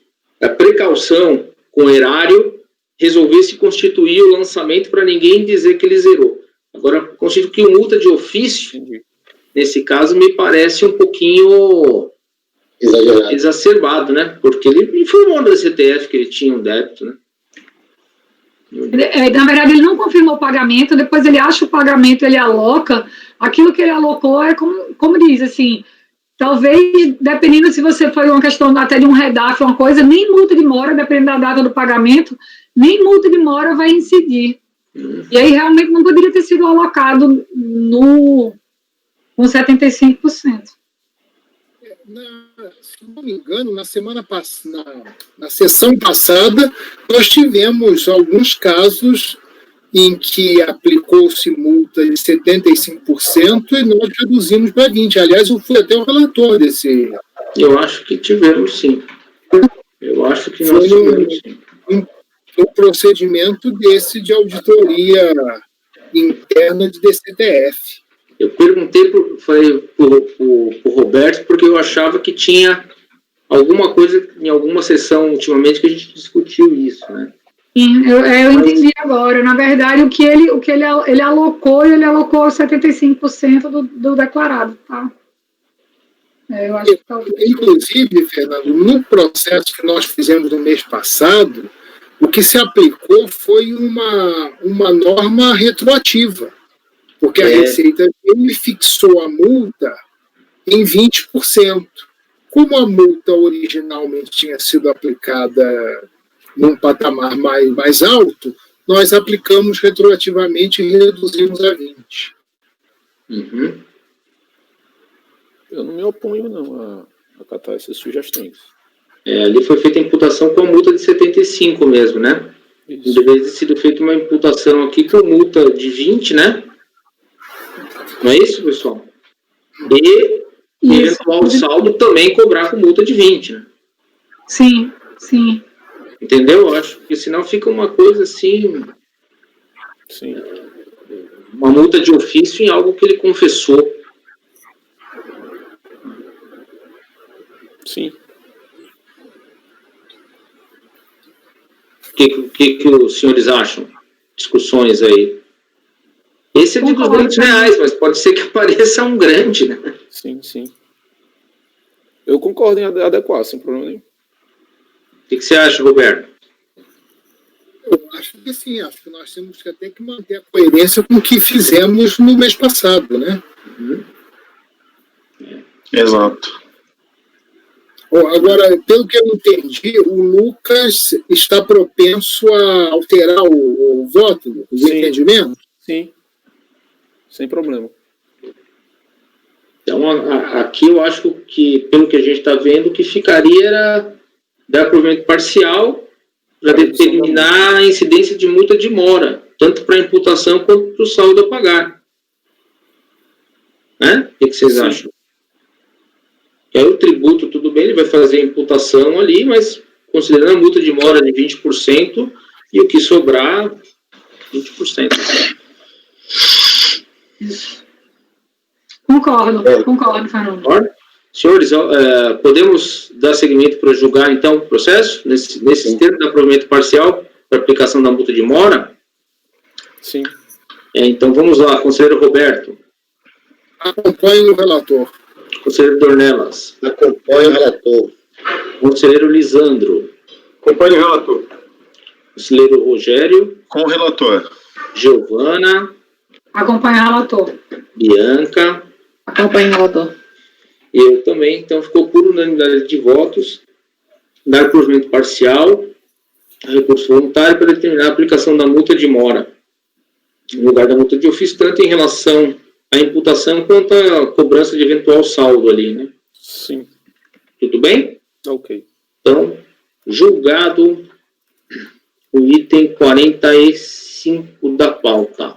a precaução com o erário, resolvesse constituir o lançamento para ninguém dizer que ele zerou. Agora, constituir multa de ofício, nesse caso, me parece um pouquinho exacerbado, né? Porque ele informou da CTF que ele tinha um débito, né? Na verdade, ele não confirmou o pagamento, depois ele acha o pagamento, ele aloca. Aquilo que ele alocou é como diz, assim, talvez, dependendo se você foi uma questão até de um redaf, uma coisa, nem multa de mora, dependendo da data do pagamento, nem multa de mora vai incidir. E aí, realmente, não poderia ter sido alocado com 75%. Se não me engano, na sessão passada, nós tivemos alguns casos em que aplicou-se multa de 75% e nós reduzimos para 20%. Aliás, eu fui até o relator desse... Eu acho que tivemos, sim. Eu acho que nós tivemos, sim. Um procedimento desse de auditoria interna de DCTF. Eu perguntei pro Roberto porque eu achava que tinha alguma coisa em alguma sessão ultimamente que a gente discutiu isso, né? Sim, eu entendi agora. Na verdade, o que ele alocou 75% do declarado, tá? Eu acho que talvez... Inclusive, Fernando, no processo que nós fizemos no mês passado, o que se aplicou foi uma norma retroativa, porque a Receita fixou a multa em 20%. Como a multa originalmente tinha sido aplicada num patamar mais alto, nós aplicamos retroativamente e reduzimos a 20%. Uhum. Eu não me oponho, não, a acatar essas sugestões. Ali foi feita a imputação com a multa de 75 mesmo, né? Isso. Deveria ter sido feita uma imputação aqui com multa de 20, né? Não é isso, pessoal? E eventual saldo também cobrar com multa de 20, né? Sim, sim. Entendeu? Eu acho que senão fica uma coisa assim... Sim. Uma multa de ofício em algo que ele confessou. Sim. O que os senhores acham? Discussões aí. Esse é de R$200, mas pode ser que apareça um grande, né? Sim, sim. Eu concordo em adequar, sem problema nenhum. O que você acha, Roberto? Eu acho que sim, acho que nós temos que até que manter a coerência com o que fizemos no mês passado, né? Uhum. Exato. Agora, pelo que eu entendi, o Lucas está propenso a alterar o voto, os entendimentos? Sim, sem problema. Então, aqui eu acho que, pelo que a gente está vendo, o que ficaria era dar provimento parcial para determinar a incidência de multa de mora, tanto para a imputação quanto para o saldo a pagar. Né? O que vocês acham? É o tributo, tudo bem, ele vai fazer a imputação ali, mas considerando a multa de mora de 20% e o que sobrar, 20%. Concordo, Fernando. Senhores, podemos dar seguimento para julgar, então, o processo, nesse termo da provimento parcial, para aplicação da multa de mora? Sim. Então, vamos lá, conselheiro Roberto. Acompanhe o relator. Conselheiro Dornelas. Acompanhe o relator. Conselheiro Lisandro. Acompanhe o relator. Conselheiro Rogério. Com o relator. Giovana. Acompanhe o relator. Bianca. Acompanhe, relator. Eu também. Então, ficou por unanimidade de votos. Dar provimento parcial, recurso voluntário, para determinar a aplicação da multa de mora, no lugar da multa de ofício, tanto em relação à imputação quanto à cobrança de eventual saldo ali, né? Sim. Tudo bem? Ok. Então, julgado o item 45 da pauta.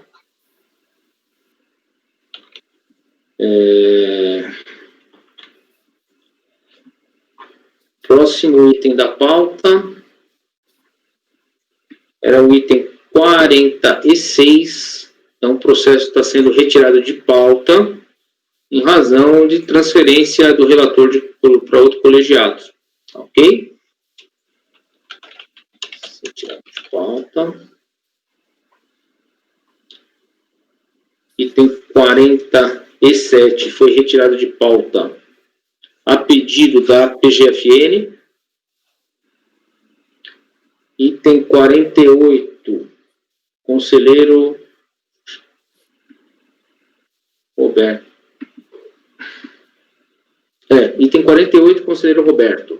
Próximo item da pauta era o item 46. Então, o processo está sendo retirado de pauta em razão de transferência do relator para outro colegiado. Ok? Retirado de pauta. Item 47 foi retirado de pauta a pedido da PGFN. Item 48, conselheiro Roberto. Item 48, conselheiro Roberto.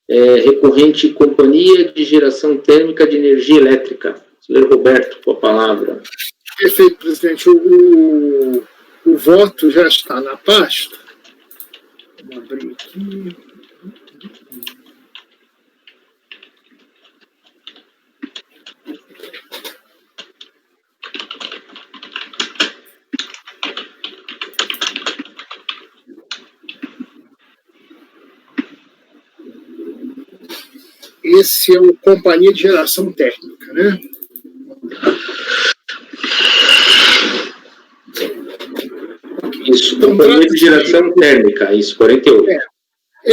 Recorrente Companhia de Geração Térmica de Energia Elétrica. Conselheiro Roberto, com a palavra. Perfeito, presidente. O voto já está na pasta. Vamos abrir aqui. Esse é o Companhia de Geração Térmica, né? Isso, Companhia de Geração Térmica, isso, 48.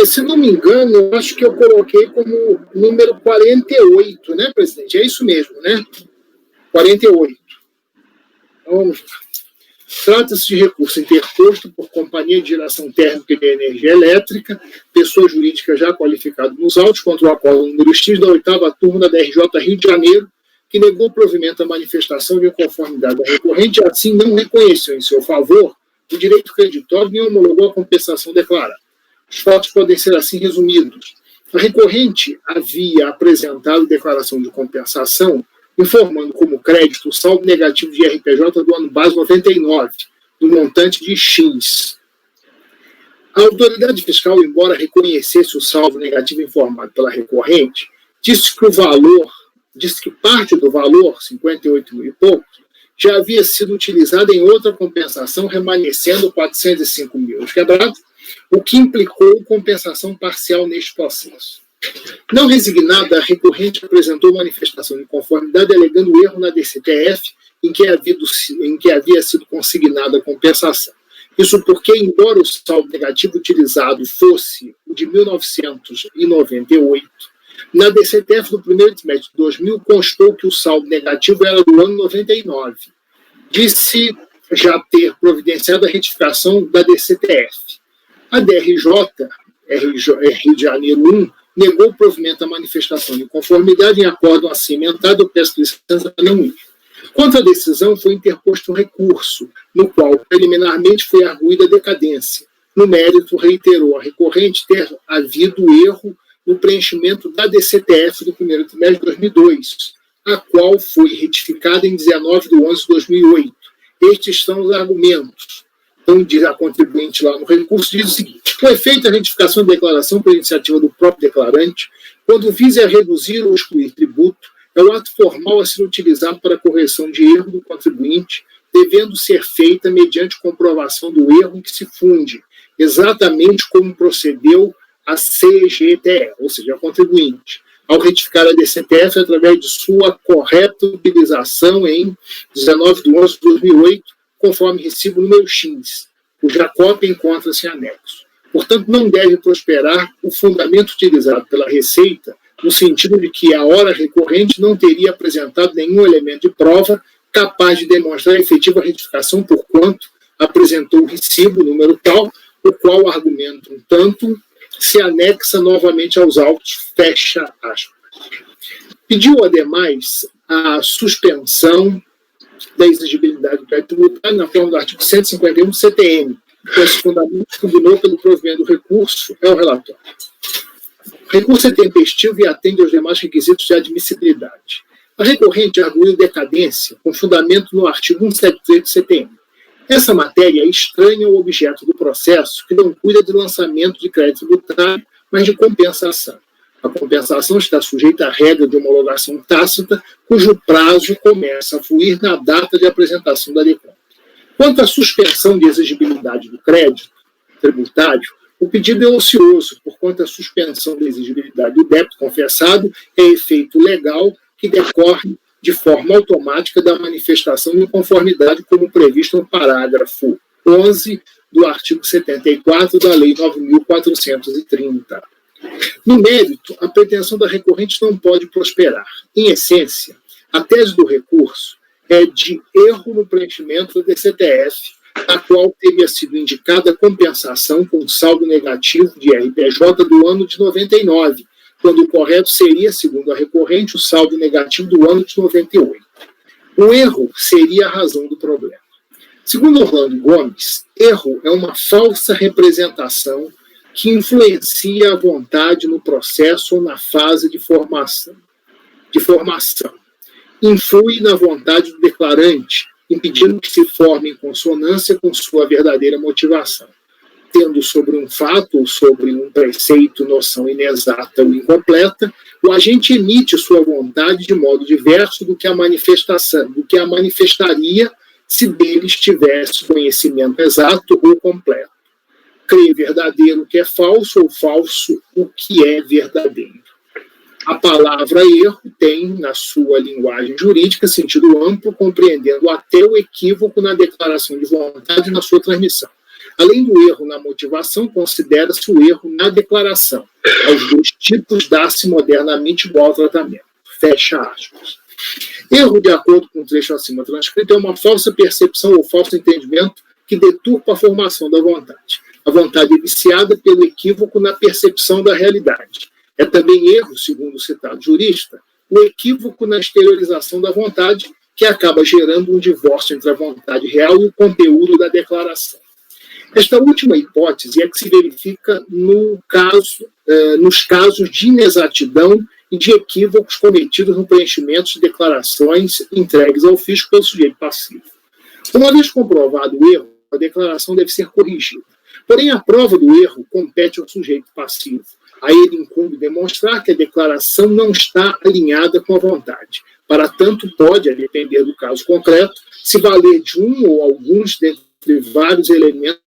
Se não me engano, eu acho que eu coloquei como número 48, né, presidente? É isso mesmo, né? 48. Então, vamos lá. Trata-se de recurso interposto por Companhia de Geração Térmica de Energia Elétrica, pessoa jurídica já qualificada nos autos, contra o acordo número X da 8ª turma da DRJ Rio de Janeiro, que negou provimento à manifestação de inconformidade da recorrente e assim não reconheceu em seu favor o direito creditório nem homologou a compensação declarada. Os fatos podem ser assim resumidos. A recorrente havia apresentado declaração de compensação informando como crédito o saldo negativo de RPJ do ano base 99, do montante de X. A autoridade fiscal, embora reconhecesse o saldo negativo informado pela recorrente, disse que parte do valor, 58 mil e pouco, já havia sido utilizada em outra compensação, remanescendo 405 mil quebrados, o que implicou compensação parcial neste processo. Não resignada, a recorrente apresentou manifestação de conformidade alegando erro na DCTF em que havia sido consignada a compensação. Isso porque, embora o saldo negativo utilizado fosse o de 1998, na DCTF do primeiro trimestre de 2000 constou que o saldo negativo era do ano 99. Disse já ter providenciado a retificação da DCTF. A DRJ, Rio de Janeiro 1, negou o provimento à manifestação de conformidade em acórdão assim mentado, eu peço licença para não ir. Contra a decisão foi interposto um recurso, no qual preliminarmente foi arguída a decadência. No mérito, reiterou a recorrente ter havido erro no preenchimento da DCTF do primeiro trimestre de 2002, a qual foi retificada em 19/11/2008. Estes são os argumentos. Então, diz a contribuinte lá no recurso, diz o seguinte: com efeito, a retificação da declaração por iniciativa do próprio declarante, quando visa reduzir ou excluir tributo, é o ato formal a ser utilizado para a correção de erro do contribuinte, devendo ser feita mediante comprovação do erro em que se funde, exatamente como procedeu a CGTE, ou seja, a contribuinte, ao retificar a DCTF através de sua correta utilização em 19/11/2008, conforme recibo número X, cuja cópia encontra-se em anexo. Portanto, não deve prosperar o fundamento utilizado pela Receita, no sentido de que a hora recorrente não teria apresentado nenhum elemento de prova capaz de demonstrar a efetiva retificação, porquanto apresentou o recibo, número tal, o qual o argumento, tanto, se anexa novamente aos autos, fecha aspas. Pediu, ademais, a suspensão da exigibilidade do crédito tributário na forma do artigo 151 do CTM, Esse fundamento combinou pelo provimento do recurso é o relatório. O recurso é tempestivo e atende aos demais requisitos de admissibilidade. A recorrente arguiu decadência com fundamento no artigo 173 do CTM. Essa matéria é estranha ao objeto do processo, que não cuida de lançamento de crédito tributário, mas de compensação. A compensação está sujeita à regra de homologação tácita, cujo prazo começa a fluir na data de apresentação da deconta. Quanto à suspensão de exigibilidade do crédito tributário, o pedido é ocioso, porquanto a suspensão da exigibilidade do débito confessado é efeito legal que decorre de forma automática da manifestação de inconformidade, como previsto no parágrafo 11 do artigo 74 da Lei 9.430. No mérito, a pretensão da recorrente não pode prosperar. Em essência, a tese do recurso é de erro no preenchimento da DCTF, a qual teria sido indicada a compensação com saldo negativo de RPJ do ano de 99, quando o correto seria, segundo a recorrente, o saldo negativo do ano de 98. O erro seria a razão do problema. Segundo Orlando Gomes, erro é uma falsa representação que influencia a vontade no processo ou na fase de formação. Influi na vontade do declarante, impedindo que se forme em consonância com sua verdadeira motivação. Tendo sobre um fato ou sobre um preceito noção inexata ou incompleta, o agente emite sua vontade de modo diverso do que a manifestaria se dele tivesse conhecimento exato ou completo. Crê verdadeiro o que é falso ou falso o que é verdadeiro. A palavra erro tem, na sua linguagem jurídica, sentido amplo, compreendendo até o equívoco na declaração de vontade e na sua transmissão. Além do erro na motivação, considera-se o erro na declaração. Aos dois tipos dá-se modernamente igual tratamento. Fecha aspas. Erro, de acordo com o trecho acima transcrito, é uma falsa percepção ou falso entendimento que deturpa a formação da vontade. A vontade é viciada pelo equívoco na percepção da realidade. É também erro, segundo o citado jurista, o equívoco na exteriorização da vontade, que acaba gerando um divórcio entre a vontade real e o conteúdo da declaração. Esta última hipótese é que se verifica nos casos de inexatidão e de equívocos cometidos no preenchimento de declarações entregues ao fisco pelo sujeito passivo. Uma vez comprovado o erro, a declaração deve ser corrigida. Porém, a prova do erro compete ao sujeito passivo. A ele incumbe demonstrar que a declaração não está alinhada com a vontade. Para tanto, pode, a depender do caso concreto, se valer de um ou alguns dentre vários elementos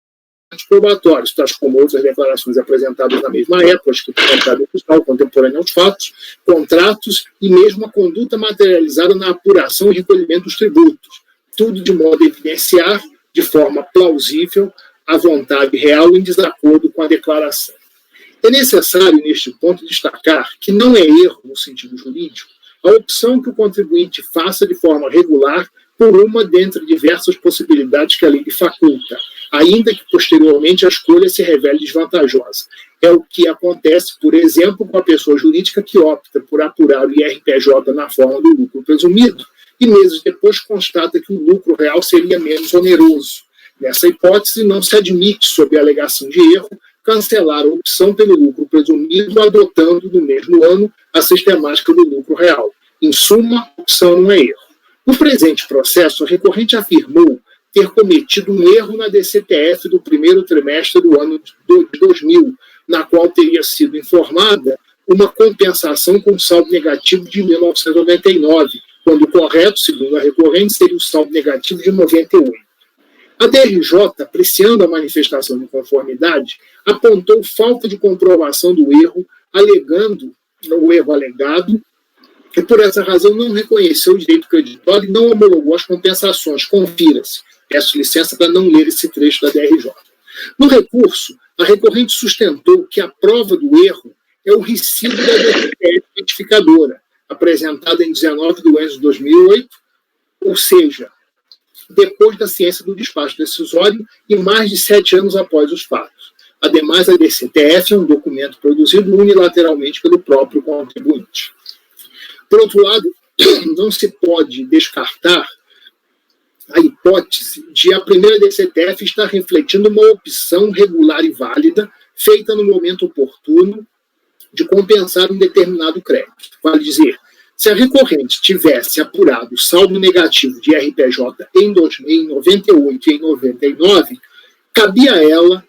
probatórios, tais como outras declarações apresentadas na mesma época, escritura fiscal contemporânea aos fatos, contratos e mesmo a conduta materializada na apuração e recolhimento dos tributos, tudo de modo a evidenciar, de forma plausível, a vontade real em desacordo com a declaração. É necessário, neste ponto, destacar que não é erro, no sentido jurídico, a opção que o contribuinte faça de forma regular por uma dentre diversas possibilidades que a lei lhe faculta, ainda que posteriormente a escolha se revele desvantajosa. É o que acontece, por exemplo, com a pessoa jurídica que opta por apurar o IRPJ na forma do lucro presumido e meses depois constata que o lucro real seria menos oneroso. Nessa hipótese, não se admite, sob a alegação de erro, cancelar a opção pelo lucro presumido, adotando no mesmo ano a sistemática do lucro real. Em suma, a opção não é erro. No presente processo, a recorrente afirmou ter cometido um erro na DCTF do primeiro trimestre do ano de 2000, na qual teria sido informada uma compensação com saldo negativo de 1999, quando o correto, segundo a recorrente, seria o saldo negativo de 98. A DRJ, apreciando a manifestação de conformidade, apontou falta de comprovação do erro, alegando o erro alegado, e por essa razão não reconheceu o direito creditório e não homologou as compensações. Confira-se. Peço licença para não ler esse trecho da DRJ. No recurso, a recorrente sustentou que a prova do erro é o recibo da DCTF identificadora, apresentada em 19 de novembro de 2008, ou seja, depois da ciência do despacho decisório e mais de 7 anos após os fatos. Ademais, a DCTF é um documento produzido unilateralmente pelo próprio contribuinte. Por outro lado, não se pode descartar a hipótese de a primeira DCTF estar refletindo uma opção regular e válida feita no momento oportuno de compensar um determinado crédito. Vale dizer, se a recorrente tivesse apurado o saldo negativo de RPJ em 98 e em 99, cabia a ela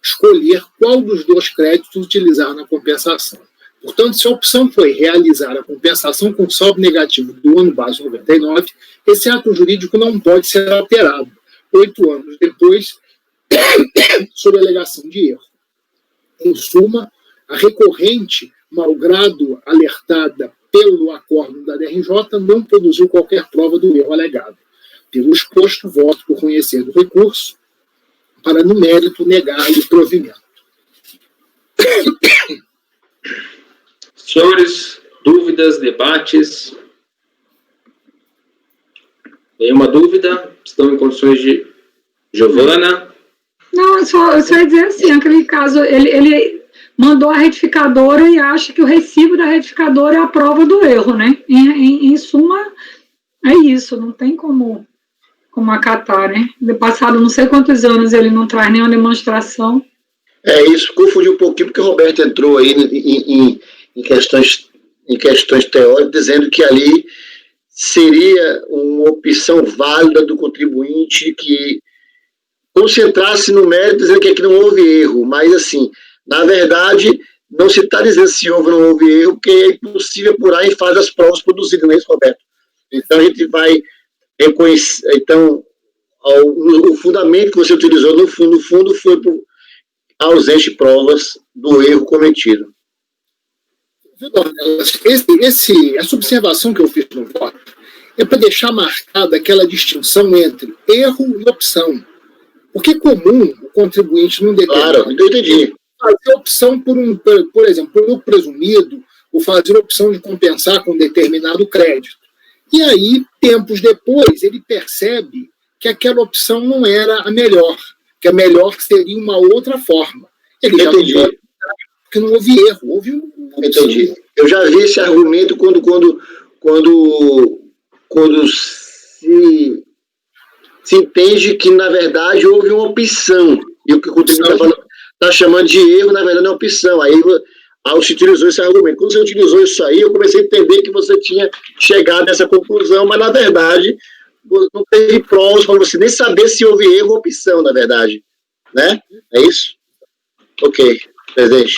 escolher qual dos dois créditos utilizar na compensação. Portanto, se a opção foi realizar a compensação com saldo negativo do ano base 99, esse ato jurídico não pode ser alterado 8 anos depois, sob alegação de erro. Em suma, a recorrente, malgrado alertada pelo acórdão da DRJ, não produziu qualquer prova do erro alegado. Pelo exposto, voto por conhecer do recurso, para, no mérito, negar o provimento. Senhores, dúvidas, debates? Nenhuma dúvida? Estão em condições de... Giovana? Não, eu só ia dizer assim, aquele caso, ele mandou a retificadora e acha que o recibo da retificadora é a prova do erro, né? Em suma, é isso, não tem como acatar, né? De passado não sei quantos anos ele não traz nenhuma demonstração. É isso, confundi um pouquinho, porque o Roberto entrou aí em questões teóricas, dizendo que ali seria uma opção válida do contribuinte que concentrasse no mérito, dizendo que aqui não houve erro, mas assim, na verdade, não se está dizendo se houve ou não houve erro, porque é impossível apurar em fase das provas produzidas, não é isso, Roberto? Então a gente vai reconhecer, então, o fundamento que você utilizou, no fundo foi por ausência de provas do erro cometido. Essa observação que eu fiz no voto é para deixar marcada aquela distinção entre erro e opção. Porque é comum o contribuinte não determinar. Claro, eu entendi. Fazer opção por exemplo, por lucro presumido, ou fazer opção de compensar com determinado crédito. E aí, tempos depois, ele percebe que aquela opção não era a melhor, que a melhor seria uma outra forma. Ele já entendi. Não pode, porque não houve erro, houve uma opção. Entendi. Eu já vi esse argumento quando se entende que, na verdade, houve uma opção. E o que o contribuinte está chamando de erro, na verdade, não é opção. Aí você utilizou esse argumento. Quando você utilizou isso aí, eu comecei a entender que você tinha chegado nessa conclusão, mas, na verdade, não teve provas para você nem saber se houve erro ou opção, na verdade. Né? É isso? Ok. Presidente.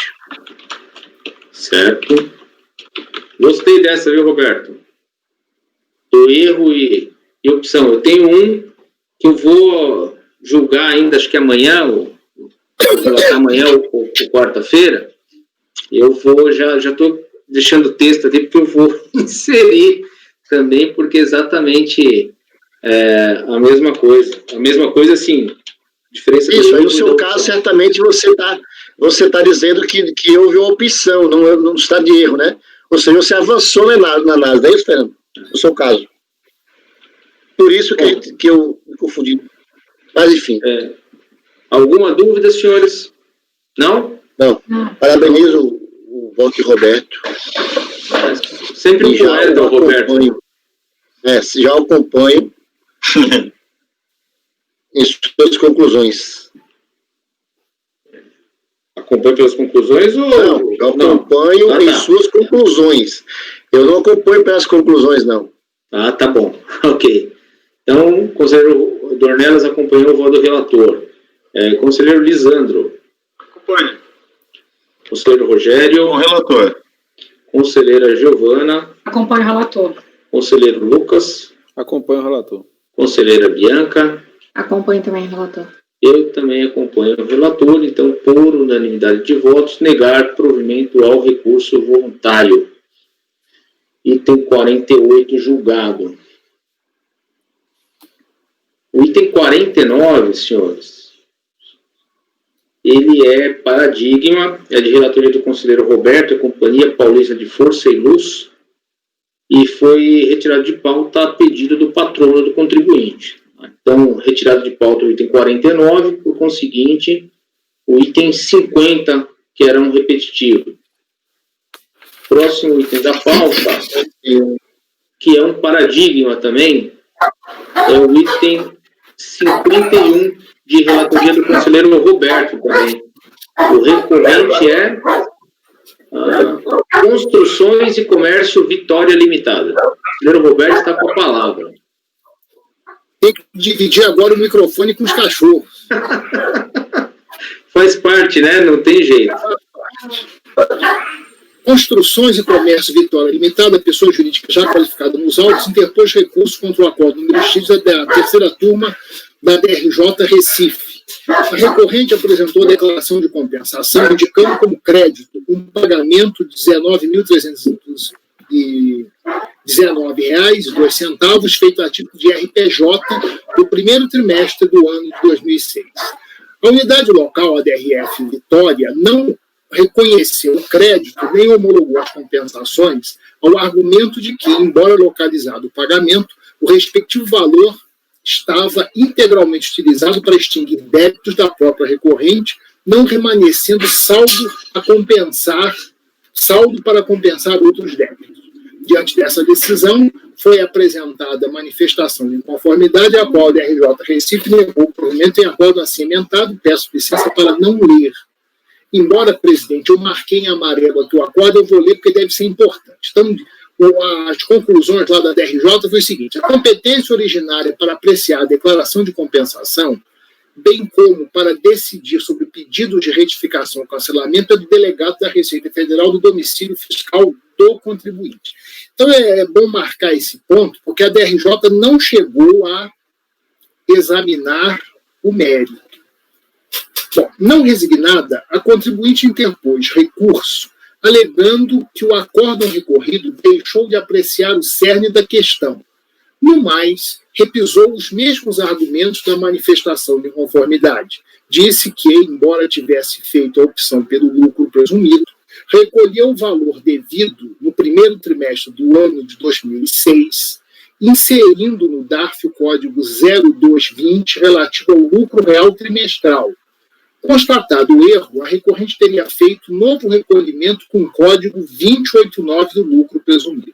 Certo. Gostei dessa, viu, Roberto? Do erro e opção. Eu tenho um que eu vou julgar ainda, acho que amanhã, ou quarta-feira. Eu vou, já estou deixando o texto aqui, porque eu vou inserir também, porque exatamente a mesma coisa. A mesma coisa, assim, diferença... Isso, aí no seu caso, certamente você tá dizendo que houve uma opção, não está de erro, né? Ou seja, você avançou na análise, é isso, Fernando? No seu caso. Por isso que eu me confundi. Mas, enfim. Alguma dúvida, senhores? Não? Não. Parabenizo o voto de Roberto. Sempre um poeta, Roberto. Já o acompanho em suas conclusões. Acompanho pelas conclusões ou... Não, eu acompanho em suas conclusões. Eu não acompanho pelas conclusões, não. Ah, tá bom. Ok. Então, o conselheiro Dornelas acompanhou o voto do relator. Conselheiro Lisandro. Acompanho. Conselheiro Rogério. Com o relator. Conselheira Giovana. Acompanho o relator. Conselheiro Lucas. Acompanho o relator. Conselheira Bianca. Acompanho também o relator. Eu também acompanho o relator, então, por unanimidade de votos, negar provimento ao recurso voluntário. Item 48, julgado. O item 49, senhores, ele é paradigma, é de relatoria do conselheiro Roberto, Companhia Paulista de Força e Luz, e foi retirado de pauta a pedido do patrono do contribuinte. Então, retirado de pauta o item 49, por conseguinte, o item 50, que era um repetitivo. Próximo item da pauta, que é um paradigma também, É o item 51 de relatoria do conselheiro Roberto também. O recorrente é Construções e Comércio Vitória Limitada. O conselheiro Roberto está com a palavra. Tem que dividir agora o microfone com os cachorros. Faz parte, né? Não tem jeito. Construções e Comércio Vitória Limitada, pessoa jurídica já qualificada nos autos, interpôs recurso contra o acordo número X da terceira turma da DRJ Recife. A recorrente apresentou a declaração de compensação, indicando como crédito um pagamento de R$ 19.319,02 feito a título de RPJ do primeiro trimestre do ano de 2006. A unidade local, a DRF Vitória, não reconheceu o crédito nem homologou as compensações ao argumento de que, embora localizado o pagamento, o respectivo valor estava integralmente utilizado para extinguir débitos da própria recorrente, não remanescendo saldo para compensar outros débitos. Diante dessa decisão, foi apresentada a manifestação de inconformidade, a qual a DRJ Recife negou o provimento em acordo assim emendado. Peço licença para não ler. Embora, presidente, eu marquei em amarelo a tua acordo, eu vou ler porque deve ser importante. Então, as conclusões lá da DRJ foi o seguinte: a competência originária para apreciar a declaração de compensação, bem como para decidir sobre o pedido de retificação ou cancelamento, é do delegado da Receita Federal do domicílio fiscal do contribuinte. Então, é bom marcar esse ponto, porque a DRJ não chegou a examinar o mérito. Bom, não resignada, a contribuinte interpôs recurso, alegando que o acórdão recorrido deixou de apreciar o cerne da questão. No mais, repisou os mesmos argumentos da manifestação de inconformidade. Disse que, embora tivesse feito a opção pelo lucro presumido, recolheu o valor devido no primeiro trimestre do ano de 2006, inserindo no DARF o código 0220 relativo ao lucro real trimestral. Constatado o erro, a recorrente teria feito novo recolhimento com o código 2089 do lucro presumido.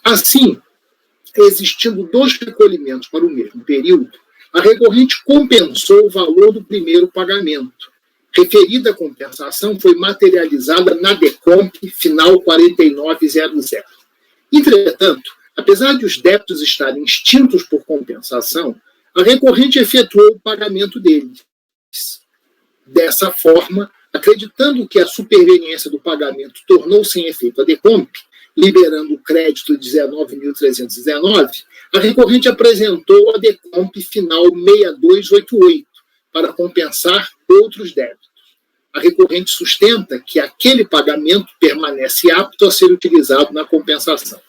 Assim, existindo dois recolhimentos para o mesmo período, a recorrente compensou o valor do primeiro pagamento. Referida compensação foi materializada na DECOMP final 4900. Entretanto, apesar de os débitos estarem extintos por compensação, a recorrente efetuou o pagamento deles. Dessa forma, acreditando que a superveniência do pagamento tornou sem efeito a DECOMP, liberando o crédito de 19.319, a recorrente apresentou a DECOMP final 6288 para compensar outros débitos. A recorrente sustenta que aquele pagamento permanece apto a ser utilizado na compensação.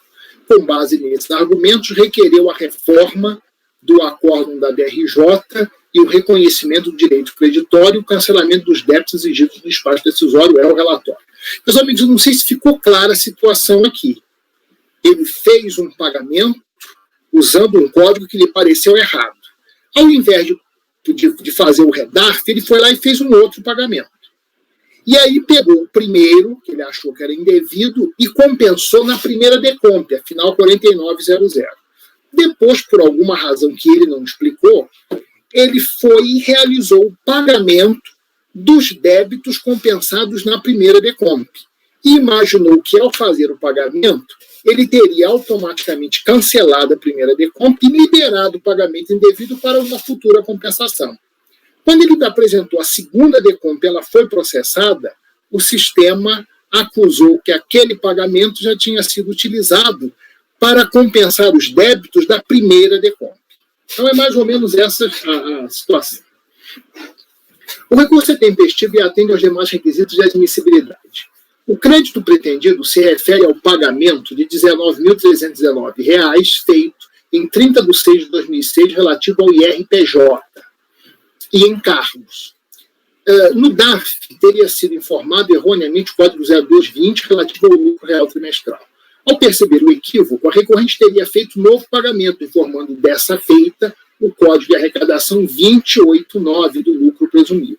Com base nesses argumentos, requereu a reforma do acórdão da DRJ e o reconhecimento do direito creditório e o cancelamento dos débitos exigidos no despacho decisório, é o relatório. Meus amigos, eu não sei se ficou clara a situação aqui. Ele fez um pagamento usando um código que lhe pareceu errado. Ao invés de fazer o redarf, ele foi lá e fez um outro pagamento. E aí pegou o primeiro, que ele achou que era indevido, e compensou na primeira DECOMP, a final 4900. Depois, por alguma razão que ele não explicou, ele foi e realizou o pagamento dos débitos compensados na primeira DECOMP. E imaginou que, ao fazer o pagamento, ele teria automaticamente cancelado a primeira DECOMP e liberado o pagamento indevido para uma futura compensação. Quando ele apresentou a segunda DECOMP, ela foi processada, o sistema acusou que aquele pagamento já tinha sido utilizado para compensar os débitos da primeira DECOMP. Então, é mais ou menos essa a situação. O recurso é tempestivo e atende aos demais requisitos de admissibilidade. O crédito pretendido se refere ao pagamento de R$ 19.319 feito em 30 de 6 de 2006 relativo ao IRPJ e encargos. No DARF, teria sido informado erroneamente o código 0220 relativo ao lucro real trimestral. Ao perceber o equívoco, a recorrente teria feito novo pagamento, informando dessa feita o código de arrecadação 289 do lucro presumido.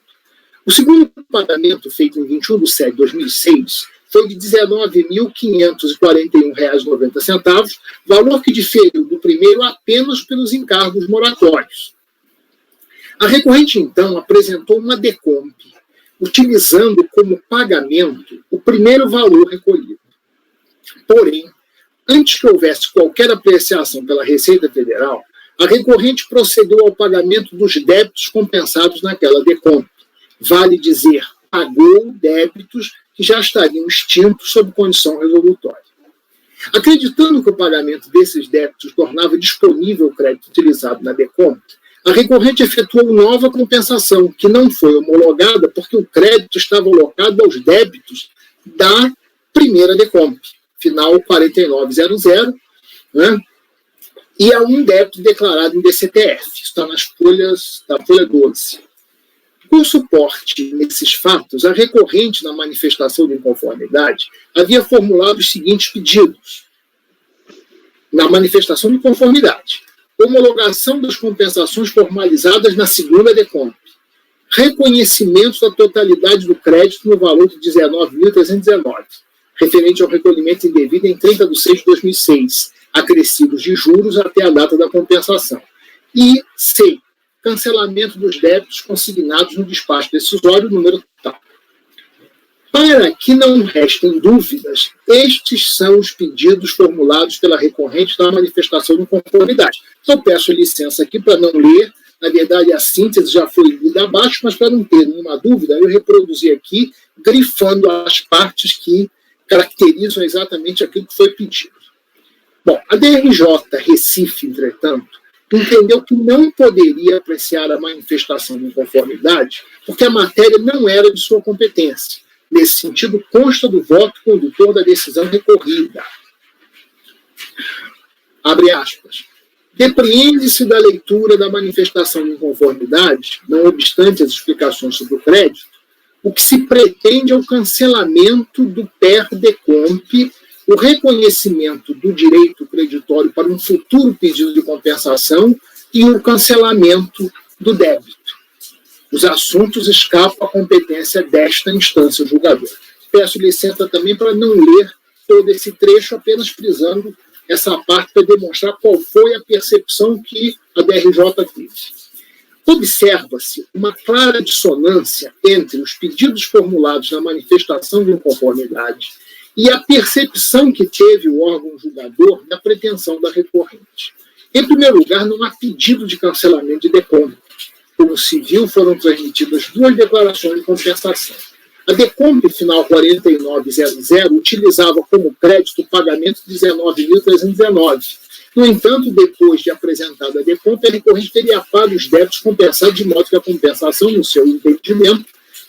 O segundo pagamento, feito em 21 de 7 de 2006, foi de R$ 19.541,90, valor que diferiu do primeiro apenas pelos encargos moratórios. A recorrente, então, apresentou uma DECOMP, utilizando como pagamento o primeiro valor recolhido. Porém, antes que houvesse qualquer apreciação pela Receita Federal, a recorrente procedeu ao pagamento dos débitos compensados naquela DECOMP. Vale dizer, pagou débitos que já estariam extintos sob condição resolutória. Acreditando que o pagamento desses débitos tornava disponível o crédito utilizado na DECOMP, a recorrente efetuou nova compensação, que não foi homologada porque o crédito estava alocado aos débitos da primeira DECOMP, final 4900, né? E a um débito declarado em DCTF, está nas folhas da folha 12. Com suporte nesses fatos, a recorrente na manifestação de inconformidade havia formulado os seguintes pedidos. Na manifestação de conformidade: homologação das compensações formalizadas na segunda DECOMP, reconhecimento da totalidade do crédito no valor de R$ 19.319, referente ao recolhimento indevido em 30/6/2006, acrescidos de juros até a data da compensação. E C, cancelamento dos débitos consignados no despacho decisório número tal. Para que não restem dúvidas, estes são os pedidos formulados pela recorrente na manifestação de conformidade. Eu peço licença aqui para não ler, na verdade a síntese já foi lida abaixo, mas para não ter nenhuma dúvida, eu reproduzi aqui, grifando as partes que caracterizam exatamente aquilo que foi pedido. Bom, a DRJ Recife, entretanto, entendeu que não poderia apreciar a manifestação de inconformidade porque a matéria não era de sua competência. Nesse sentido, consta do voto condutor da decisão recorrida. Abre aspas. Depreende-se da leitura da manifestação de inconformidade, não obstante as explicações sobre o crédito, o que se pretende é o cancelamento do PER DECOMP, o reconhecimento do direito creditório para um futuro pedido de compensação e o cancelamento do débito. Os assuntos escapam à competência desta instância julgadora. Peço licença também para não ler todo esse trecho, apenas frisando essa parte para demonstrar qual foi a percepção que a DRJ teve. Observa-se uma clara dissonância entre os pedidos formulados na manifestação de inconformidade e a percepção que teve o órgão julgador da pretensão da recorrente. Em primeiro lugar, não há pedido de cancelamento de DECOMP. Como se viu, foram transmitidas duas declarações de compensação. A DECOMP final 4900 utilizava como crédito o pagamento de R$ 19.319. No entanto, depois de apresentada a DECOMP, a recorrente teria pago os débitos compensados, de modo que a compensação, no seu entendimento,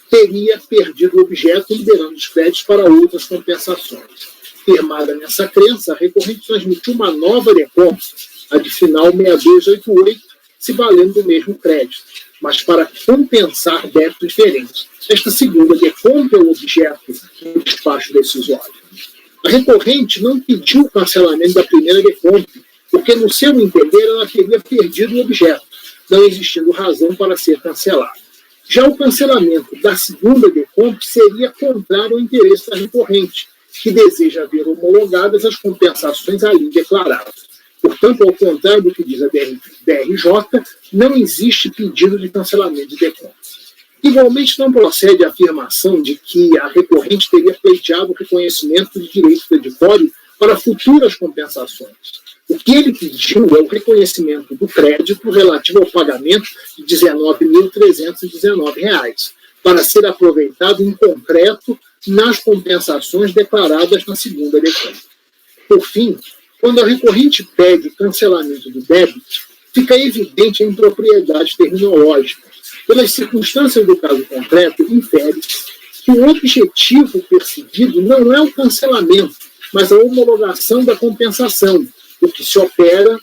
teria perdido o objeto, liberando os créditos para outras compensações. Firmada nessa crença, a recorrente transmitiu uma nova DECOMP, a de final 6288, se valendo do mesmo crédito, mas para compensar débitos diferentes. Esta segunda DECOMP é o objeto do despacho decisório. A recorrente não pediu o cancelamento da primeira DECOMP, porque, no seu entender, ela teria perdido o objeto, não existindo razão para ser cancelado. Já o cancelamento da segunda DECOMP seria contrário ao interesse da recorrente, que deseja ver homologadas as compensações ali declaradas. Portanto, ao contrário do que diz a DRJ, não existe pedido de cancelamento de DECOMP. Igualmente, não procede a afirmação de que a recorrente teria pleiteado o reconhecimento de direito creditório para futuras compensações. O que ele pediu é o reconhecimento do crédito relativo ao pagamento de R$ 19.319, para ser aproveitado em concreto nas compensações declaradas na segunda DECOMP. Por fim, quando a recorrente pede cancelamento do débito, fica evidente a impropriedade terminológica. Pelas circunstâncias do caso concreto, infere que o objetivo perseguido não é o cancelamento, mas a homologação da compensação, com o que se opera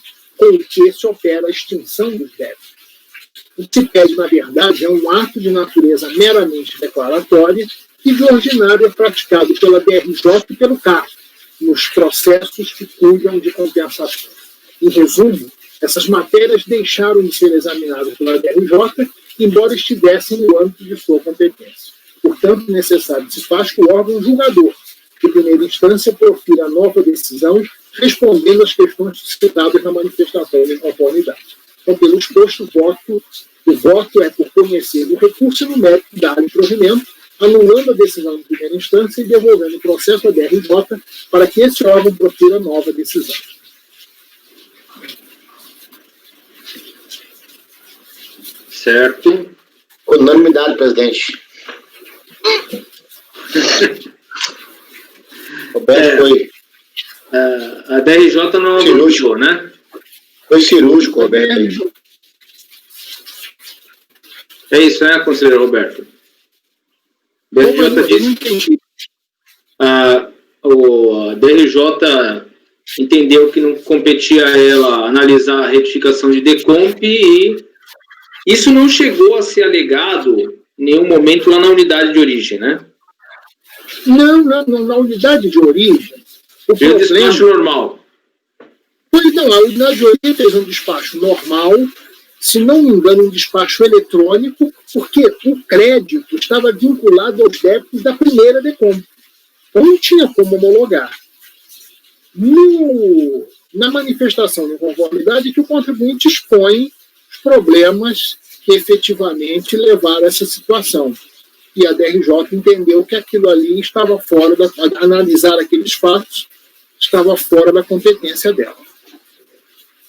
a extinção dos débitos. O que se pede, na verdade, é um ato de natureza meramente declaratória e de ordinário é praticado pela DRJ e pelo CAR, nos processos que cuidam de compensação. Em resumo, essas matérias deixaram de ser examinadas pela DRJ, embora estivessem no âmbito de sua competência. Portanto, necessário se faz que o órgão julgador de primeira instância profira a nova decisão, respondendo às questões citadas na manifestação de inconformidade. Então, pelo exposto, o voto é por conhecer o recurso e no mérito dar provimento, anulando a decisão de primeira instância e devolvendo o processo à DRJ para que esse órgão profira nova decisão. Certo. Unanimidade, presidente. Roberto foi. A DRJ não avançou, né? Foi cirúrgico, Roberto. É isso, né, conselheiro Roberto? DRJ disse. A DRJ entendeu que não competia a ela analisar a retificação de decomp e isso não chegou a ser alegado em nenhum momento lá na unidade de origem, né? Não, na unidade de origem. O despacho normal. Pois não, a unidade de origem fez um despacho normal, se não me engano, um despacho eletrônico, porque o crédito estava vinculado aos débitos da primeira decomp. Então não tinha como homologar. Na manifestação de inconformidade que o contribuinte expõe os problemas que efetivamente levaram a essa situação. E a DRJ entendeu que aquilo ali estava fora analisar aqueles fatos, estava fora da competência dela.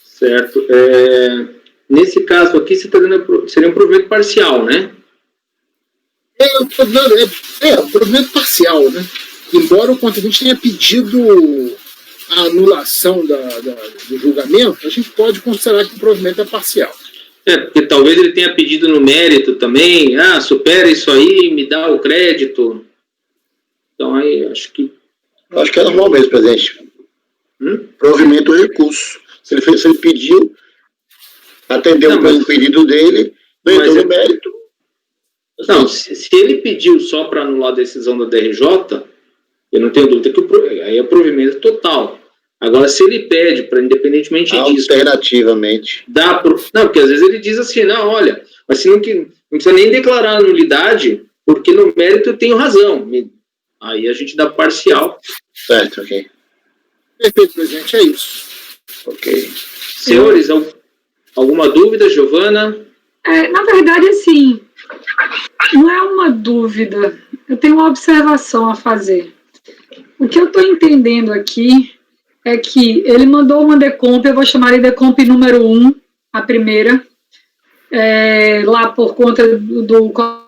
Certo. Nesse caso aqui, você está dando seria um provimento parcial, né? Um provimento parcial, né? Embora o contribuinte tenha pedido a anulação do julgamento, a gente pode considerar que o provimento é parcial. Porque talvez ele tenha pedido no mérito também, supera isso aí, me dá o crédito. Então aí, acho que é normal mesmo, presidente. Provimento é recurso. Se ele pediu, atendeu o pedido dele, não entrou no mérito. Não, se ele pediu só para anular a decisão da DRJ, eu não tenho dúvida que aí é provimento total. Agora, se ele pede para, independentemente disso... Alternativamente. Não, porque às vezes ele diz assim, não, olha, mas se não precisa nem declarar a nulidade, porque no mérito eu tenho razão. Aí a gente dá parcial. Certo, ok. Perfeito, presidente, é isso. Ok. Senhores, alguma dúvida, Giovana? Na verdade, assim, não é uma dúvida. Eu tenho uma observação a fazer. O que eu estou entendendo aqui é que ele mandou uma decomp, eu vou chamar de decomp número 1, a primeira, lá por conta do código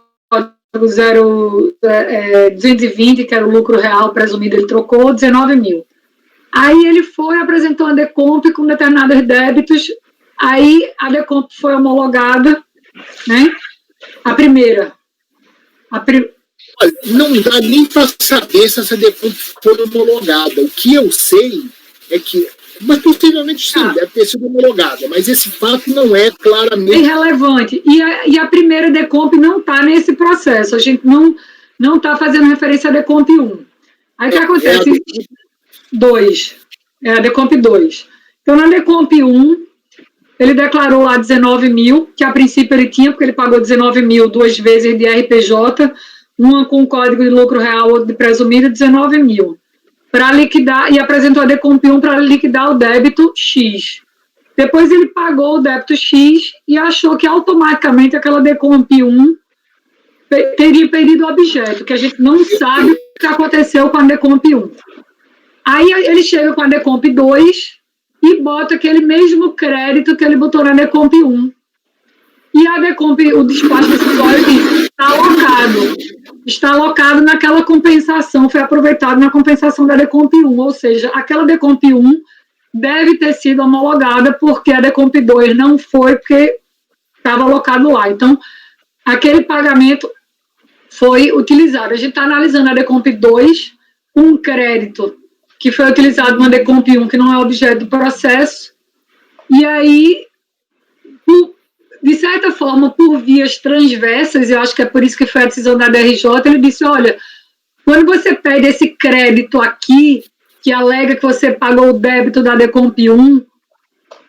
220, que era o lucro real presumido, ele trocou 19 mil. Aí ele apresentou uma decomp com determinados débitos, aí a decomp foi homologada, né? A primeira. Olha, não dá nem para saber se essa decomp foi homologada. O que eu sei é que, mas possivelmente sim, deve ter sido homologada, mas esse fato não é claramente... É irrelevante. E a primeira decomp não está nesse processo, a gente não está fazendo referência à decomp 1. Aí o que acontece? 2. É a decomp 2. Então, na decomp 1, ele declarou lá 19 mil, que a princípio ele tinha, porque ele pagou 19 mil 2 vezes de RPJ, uma com código de lucro real, outra de presumido, 19 mil. Para liquidar, e apresentou a decomp 1 para liquidar o débito X. Depois ele pagou o débito X e achou que automaticamente aquela decomp 1 teria perdido o objeto, que a gente não sabe o que aconteceu com a decomp 1. Aí ele chega com a decomp 2 e bota aquele mesmo crédito que ele botou na decomp 1. E a decomp, o despacho decisório diz, está alocado naquela compensação, foi aproveitado na compensação da decomp 1, ou seja, aquela decomp 1 deve ter sido homologada porque a decomp 2 não foi, porque estava alocado lá. Então, aquele pagamento foi utilizado. A gente está analisando a decomp 2, um crédito que foi utilizado na decomp 1, que não é objeto do processo, e aí, de certa forma, por vias transversas, eu acho que é por isso que foi a decisão da DRJ, ele disse, olha, quando você pede esse crédito aqui, que alega que você pagou o débito da decomp 1,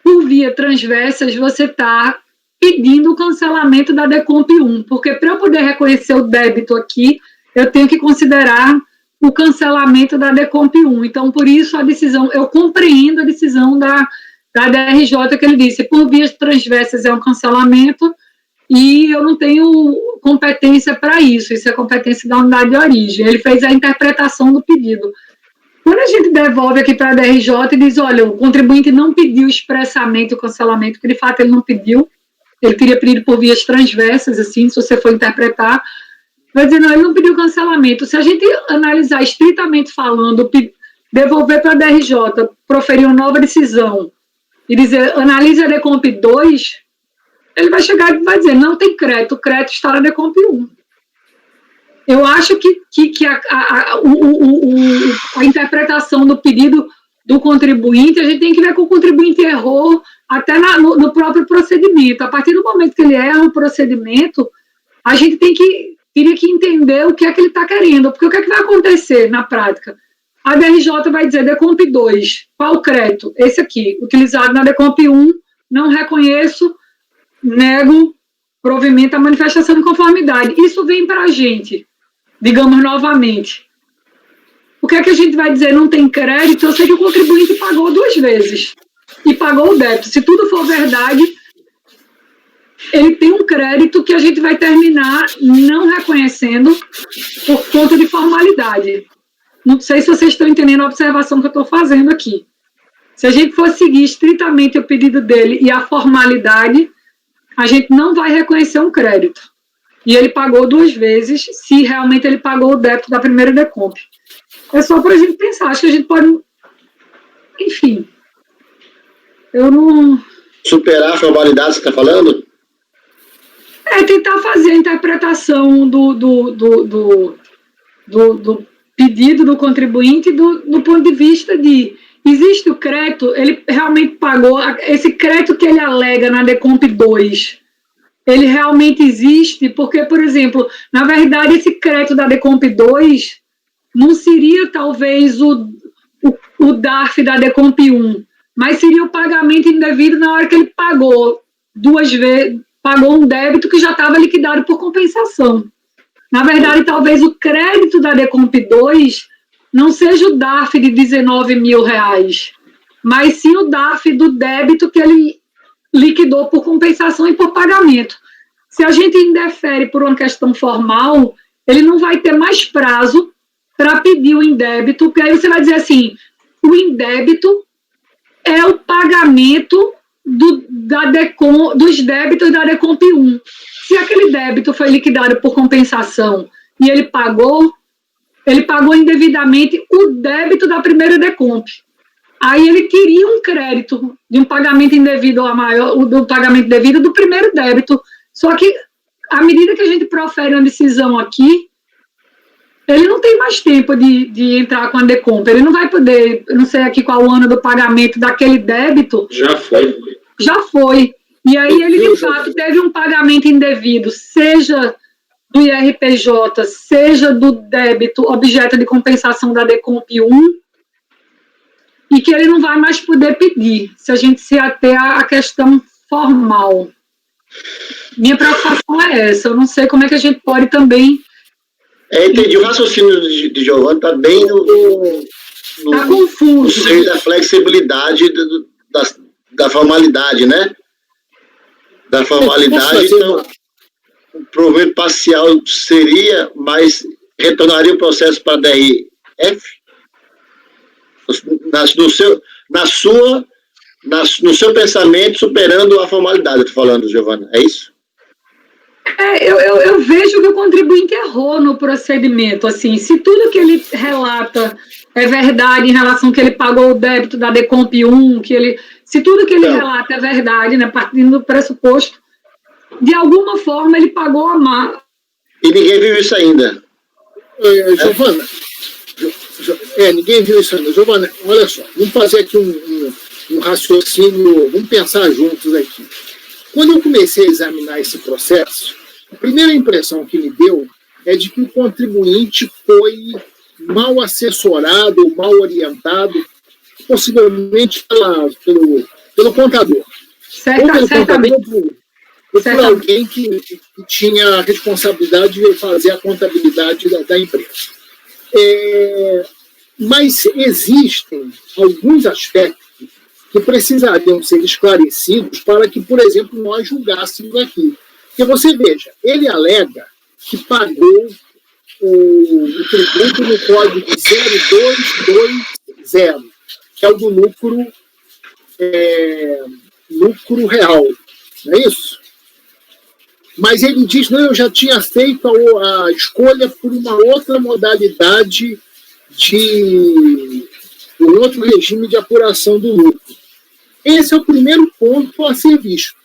por via transversas, você está pedindo o cancelamento da decomp 1, porque para eu poder reconhecer o débito aqui, eu tenho que considerar o cancelamento da Decomp 1. Então, por isso, a decisão, eu compreendo a decisão da DRJ, que ele disse, por vias transversas é um cancelamento, e eu não tenho competência para isso é competência da unidade de origem. Ele fez a interpretação do pedido. Quando a gente devolve aqui para a DRJ e diz, olha, o contribuinte não pediu expressamente o cancelamento, porque de fato ele não pediu, ele teria pedido por vias transversas, assim, se você for interpretar, vai dizer, não, ele não pediu cancelamento. Se a gente analisar estritamente falando, devolver para a DRJ, proferir uma nova decisão e dizer, analise a Decomp 2, ele vai chegar e vai dizer, não tem crédito, o crédito está na Decomp 1. Eu acho que a interpretação do pedido do contribuinte, a gente tem que ver que o contribuinte errou até no próprio procedimento. A partir do momento que ele erra o procedimento, a gente teria que entender o que é que ele está querendo, porque o que é que vai acontecer na prática? A DRJ vai dizer, Decomp 2, qual o crédito? Esse aqui, utilizado na Decomp 1, não reconheço, nego, provimento a manifestação de conformidade. Isso vem para a gente, digamos novamente. O que é que a gente vai dizer? Não tem crédito? Eu sei que o contribuinte pagou 2 vezes e pagou o débito. Se tudo for verdade, ele tem um crédito que a gente vai terminar não reconhecendo por conta de formalidade. Não sei se vocês estão entendendo a observação que eu estou fazendo aqui. Se a gente for seguir estritamente o pedido dele e a formalidade, a gente não vai reconhecer um crédito. E ele pagou 2 vezes, se realmente ele pagou o débito da primeira Decomp. É só para a gente pensar, acho que a gente pode... Enfim, eu não... Superar a formalidade, você está falando? É tentar fazer a interpretação do pedido do contribuinte do ponto de vista de... Existe o crédito, ele realmente pagou, esse crédito que ele alega na Decomp 2, ele realmente existe, porque, por exemplo, na verdade, esse crédito da Decomp 2 não seria, talvez, o DARF da Decomp 1, mas seria o pagamento indevido na hora que ele pagou 2 vezes, pagou um débito que já estava liquidado por compensação. Na verdade, talvez o crédito da Decomp 2 não seja o DARF de R$19 mil, mas sim o DARF do débito que ele liquidou por compensação e por pagamento. Se a gente indefere por uma questão formal, ele não vai ter mais prazo para pedir o indébito, porque aí você vai dizer assim, o indébito é o pagamento dos débitos da Decomp 1. Se aquele débito foi liquidado por compensação e ele pagou indevidamente o débito da primeira Decomp. Aí ele queria um crédito de um pagamento indevido do pagamento devido do primeiro débito. Só que, à medida que a gente profere uma decisão aqui, ele não tem mais tempo de entrar com a Decomp. Ele não vai poder, eu não sei aqui qual o ano do pagamento daquele débito. Já foi. Já foi. E aí ele, de fato, teve um pagamento indevido, seja do IRPJ, seja do débito objeto de compensação da Decomp 1, e que ele não vai mais poder pedir, se a gente se ater à questão formal. Minha preocupação é essa, eu não sei como é que a gente pode também... Entendi, o raciocínio de Giovanni está bem Está confuso. No seio da flexibilidade da formalidade, né? Da formalidade, então... O provimento parcial seria, mas retornaria o processo para a DRF? No seu pensamento, superando a formalidade, estou falando, Giovanna, é isso? Eu vejo que o contribuinte errou no procedimento, assim, se tudo que ele relata é verdade em relação ao que ele pagou o débito da Decomp 1, se tudo que ele relata é verdade, né, partindo do pressuposto, de alguma forma ele pagou a mais. E ninguém viu isso ainda. Giovanna, ninguém viu isso ainda. Giovanna, olha só, vamos fazer aqui um raciocínio, vamos pensar juntos aqui. Quando eu comecei a examinar esse processo, a primeira impressão que me deu é de que o contribuinte foi mal assessorado, mal orientado, possivelmente pelo contador. Certamente. Ou por alguém que tinha a responsabilidade de fazer a contabilidade da empresa. Mas existem alguns aspectos que precisariam ser esclarecidos para que, por exemplo, nós julgássemos aqui. Porque você veja, ele alega que pagou o tributo no código 0220, que é o do lucro real, não é isso? Mas ele diz, não, eu já tinha feito a escolha por uma outra modalidade um outro regime de apuração do lucro. Esse é o primeiro ponto a ser visto.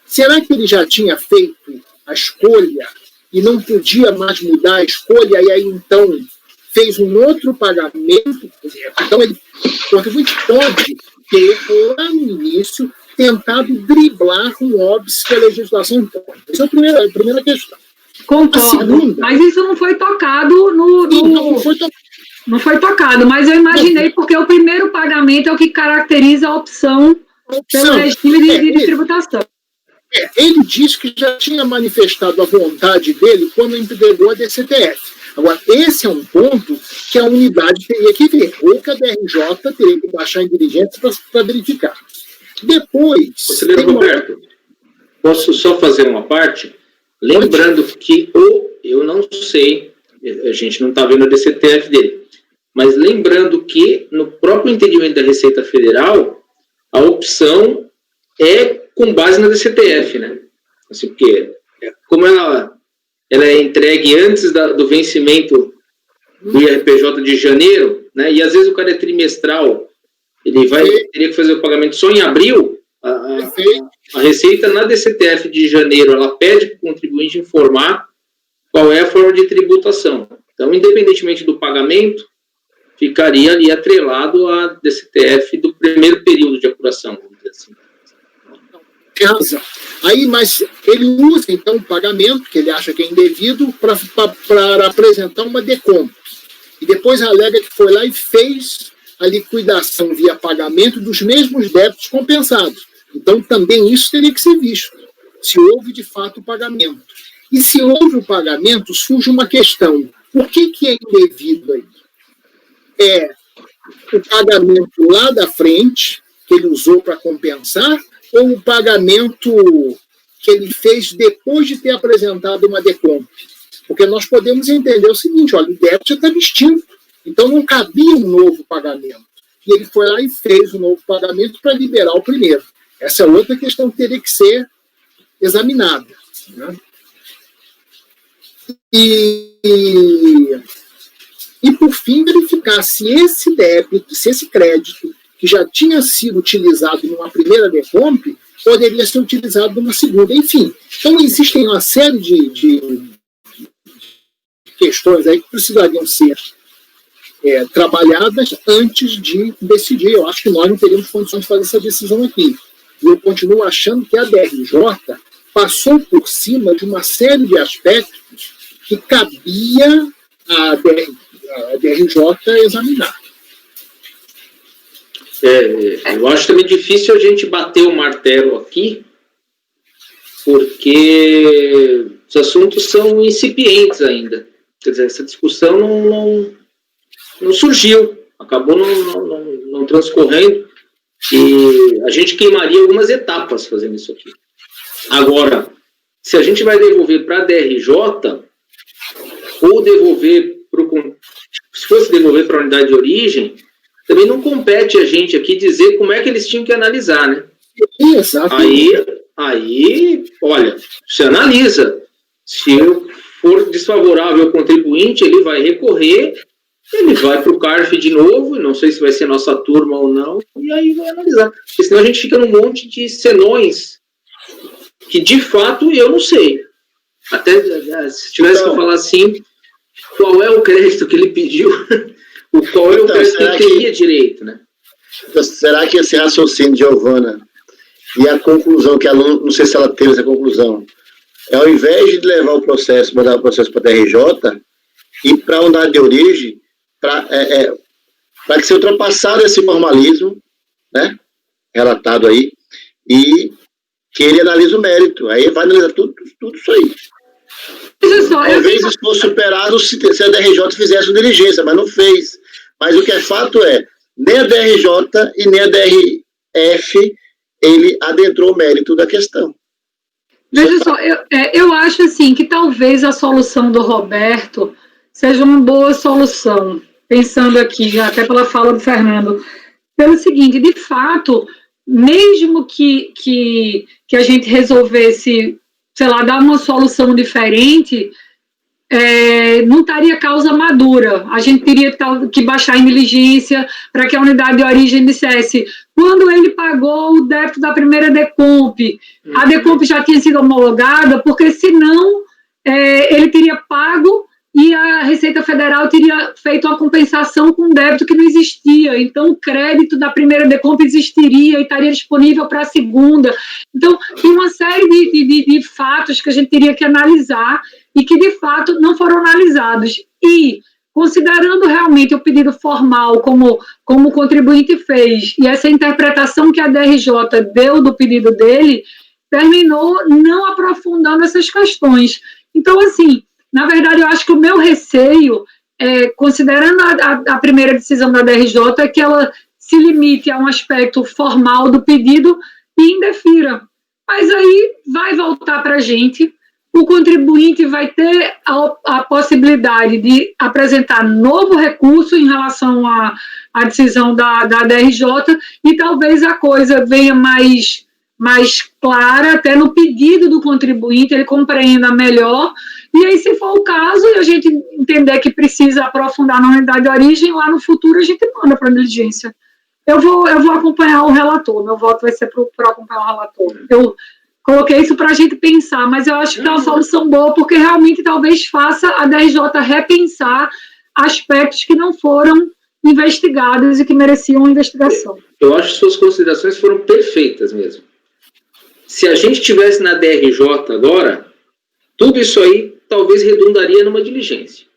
Será que ele já tinha feito a escolha e não podia mais mudar a escolha e aí então fez um outro pagamento? Então o contribuinte pode ter, lá no início, tentado driblar um óbice que a legislação impõe. Essa é a primeira questão. Concordo, segunda, mas isso não foi tocado Não foi tocado, mas eu imaginei, porque o primeiro pagamento é o que caracteriza a opção pelo regime de tributação. Ele disse que já tinha manifestado a vontade dele quando entregou a DCTF. Agora, esse é um ponto que a unidade teria que ver, ou que a DRJ teria que baixar em diligência para verificar. Depois... Conselheiro Roberto, posso só fazer uma parte? Lembrando que eu não sei, a gente não está vendo a DCTF dele, mas lembrando que no próprio entendimento da Receita Federal, a opção é com base na DCTF, né? Assim, porque como ela é entregue antes do vencimento do IRPJ de janeiro, né? E às vezes o cara é trimestral, ele teria que fazer o pagamento só em abril. A Receita na DCTF de janeiro, ela pede para o contribuinte informar qual é a forma de tributação. Então, independentemente do pagamento, ficaria ali atrelado à DCTF do primeiro período de apuração, vamos dizer assim. Tem razão. Aí, mas ele usa, então, o pagamento, que ele acha que é indevido, para apresentar uma DECOMP. E depois alega que foi lá e fez a liquidação via pagamento dos mesmos débitos compensados. Então, também isso teria que ser visto, se houve, de fato, o pagamento. E se houve o pagamento, surge uma questão. O que é indevido aí? É o pagamento lá da frente, que ele usou para compensar, ou o pagamento que ele fez depois de ter apresentado uma DECOMP? Porque nós podemos entender o seguinte, olha, o débito já estava extinto, então não cabia um novo pagamento. E ele foi lá e fez um novo pagamento para liberar o primeiro. Essa é outra questão que teria que ser examinada, né? E, por fim, verificar se esse débito, se esse crédito, que já tinha sido utilizado numa primeira DECOMP, poderia ser utilizado numa segunda. Enfim, então existem uma série de questões aí que precisariam ser trabalhadas antes de decidir. Eu acho que nós não teríamos condições de fazer essa decisão aqui. E eu continuo achando que a DRJ passou por cima de uma série de aspectos que cabia a DRJ examinar. Eu acho também difícil a gente bater o martelo aqui, porque os assuntos são incipientes ainda. Quer dizer, essa discussão não surgiu, acabou não transcorrendo, e a gente queimaria algumas etapas fazendo isso aqui. Agora, se a gente vai devolver para a DRJ, ou devolver se fosse devolver para a unidade de origem, também não compete a gente aqui dizer como é que eles tinham que analisar, né? Exato. Aí, olha, você analisa. Se for desfavorável ao contribuinte, ele vai recorrer, ele vai para o CARF de novo, não sei se vai ser nossa turma ou não, e aí vai analisar. Porque senão a gente fica num monte de senões que, de fato, eu não sei. Até se tivesse que falar assim, qual é o crédito que ele pediu, qual é o crédito que ele teria direito, né? Então, será que esse raciocínio de Giovana e a conclusão que ela, não sei se ela teve essa conclusão, ao invés de levar o processo, mandar o processo para a DRJ, ir para a unidade de origem, para que seja ultrapassado esse formalismo, né, relatado aí, e que ele analise o mérito, aí vai analisar tudo isso aí. Talvez isso fosse superado se a DRJ fizesse uma diligência, mas não fez. Mas o que é fato é, nem a DRJ e nem a DRF, ele adentrou o mérito da questão. Veja só, eu acho assim que talvez a solução do Roberto seja uma boa solução, pensando aqui, até pela fala do Fernando, pelo seguinte, de fato, mesmo que a gente resolvesse, sei lá, dar uma solução diferente, não estaria causa madura. A gente teria que baixar em diligência para que a unidade de origem dissesse quando ele pagou o débito da primeira Decomp, a Decomp já tinha sido homologada, porque senão ele teria pago e a Receita Federal teria feito uma compensação com um débito que não existia. Então, o crédito da primeira Decomp existiria e estaria disponível para a segunda. Então, tem uma série de fatos que a gente teria que analisar e que, de fato, não foram analisados. E, considerando realmente o pedido formal, como o contribuinte fez, e essa interpretação que a DRJ deu do pedido dele, terminou não aprofundando essas questões. Então, assim, na verdade, eu acho que o meu receio, considerando a primeira decisão da DRJ, é que ela se limite a um aspecto formal do pedido e indefira. Mas aí vai voltar para a gente, o contribuinte vai ter a possibilidade de apresentar novo recurso em relação à decisão da DRJ e talvez a coisa venha mais clara, até no pedido do contribuinte, ele compreenda melhor. E aí, se for o caso, e a gente entender que precisa aprofundar na unidade de origem, lá no futuro a gente manda para a diligência. Eu vou acompanhar o relator, meu voto vai ser para acompanhar o relator. Eu coloquei isso para a gente pensar, mas eu acho que é uma solução boa, porque realmente talvez faça a DRJ repensar aspectos que não foram investigados e que mereciam investigação. Eu acho que suas considerações foram perfeitas mesmo. Se a gente estivesse na DRJ agora, tudo isso aí talvez redundaria numa diligência.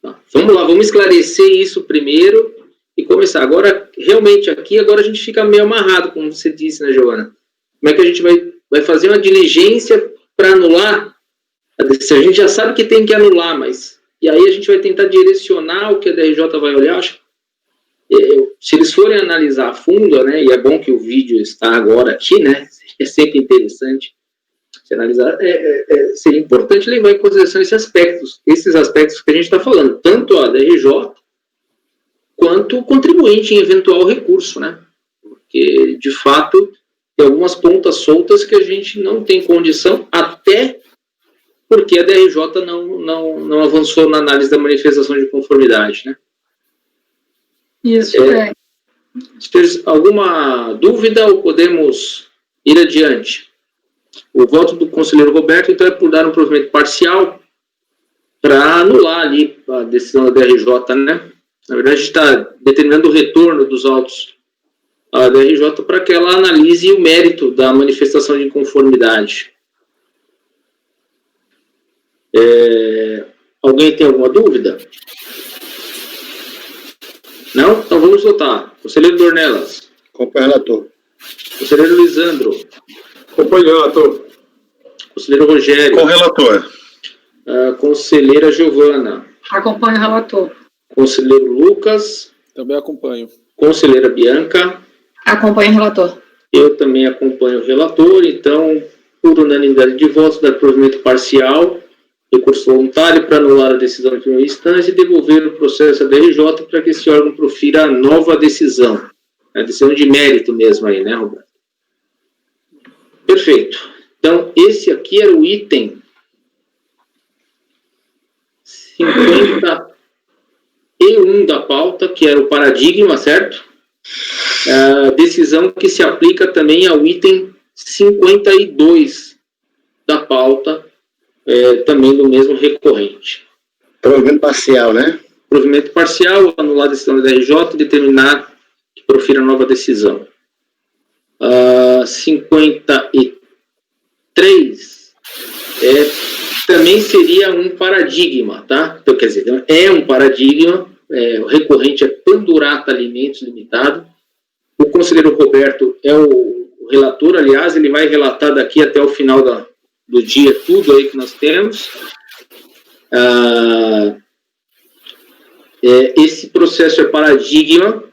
Tá, vamos lá, vamos esclarecer isso primeiro e começar. Agora, realmente, aqui agora a gente fica meio amarrado, como você disse, né, Giovana? Como é que a gente vai fazer uma diligência para anular? A gente já sabe que tem que anular, mas... E aí a gente vai tentar direcionar o que a DRJ vai olhar. Acho, se eles forem analisar a fundo, né, e é bom que o vídeo está agora aqui, né, é sempre interessante se analisar, seria importante levar em consideração esses aspectos que a gente está falando, tanto a DRJ quanto o contribuinte em eventual recurso, né, porque, de fato, tem algumas pontas soltas que a gente não tem condição, até porque a DRJ não avançou na análise da manifestação de conformidade, né. Isso, Se tens alguma dúvida ou podemos ir adiante? O voto do conselheiro Roberto, então, é por dar um provimento parcial para anular ali a decisão da DRJ, né? Na verdade, a gente está determinando o retorno dos autos à DRJ para que ela analise o mérito da manifestação de inconformidade. Alguém tem alguma dúvida? Não? Então vamos votar. Conselheiro Dornelas. Acompanho o relator. Conselheiro Lisandro. Acompanho o relator. Conselheiro Rogério. Com o relator. Conselheira Giovana. Acompanho o relator. Conselheiro Lucas. Também acompanho. Conselheira Bianca. Acompanho o relator. Eu também acompanho o relator, então, por unanimidade de votos, dar provimento parcial, recurso voluntário para anular a decisão de primeira instância e devolver o processo à DRJ para que esse órgão profira a nova decisão. A decisão de mérito mesmo aí, né, Roberto? Perfeito. Então, esse aqui era o item 51 da pauta, que era o paradigma, certo? A decisão que se aplica também ao item 52 da pauta, também do mesmo recorrente. Provimento parcial, né? Provimento parcial, anular a decisão da DRJ e determinar que profira nova decisão. 53 também seria um paradigma, tá? Então, quer dizer, é um paradigma, o recorrente é Pandurata Alimentos Limitado. O conselheiro Roberto é o relator, aliás, ele vai relatar daqui até o final do dia tudo aí que nós temos. Esse processo é paradigma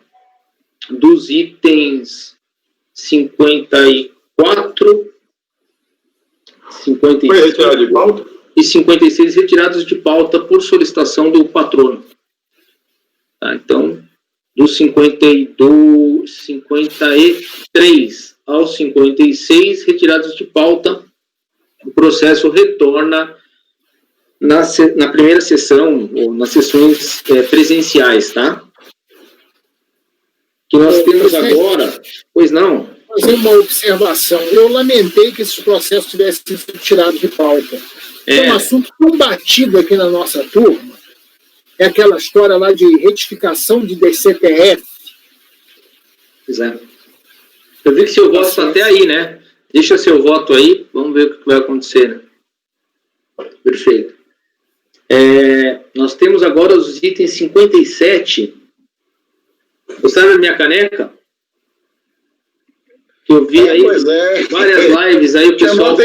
dos itens 54, 55 Foi retirado de pauta? e 56 retirados de pauta por solicitação do patrono. Tá, então, dos 53 aos 56 retirados de pauta, o processo retorna na primeira sessão, ou nas sessões presenciais, tá? Que nós temos agora, pois não? Fazer uma observação. Eu lamentei que esses processos tivessem sido tirados de pauta. É um assunto tão batido aqui na nossa turma. É aquela história lá de retificação de DCTF. Pois é. Eu vi que seu voto está até aí, né? Deixa seu voto aí, vamos ver o que vai acontecer, né? Perfeito. Nós temos agora os itens 57. Gostaram da minha caneca? Que eu vi aí várias lives aí, o pessoal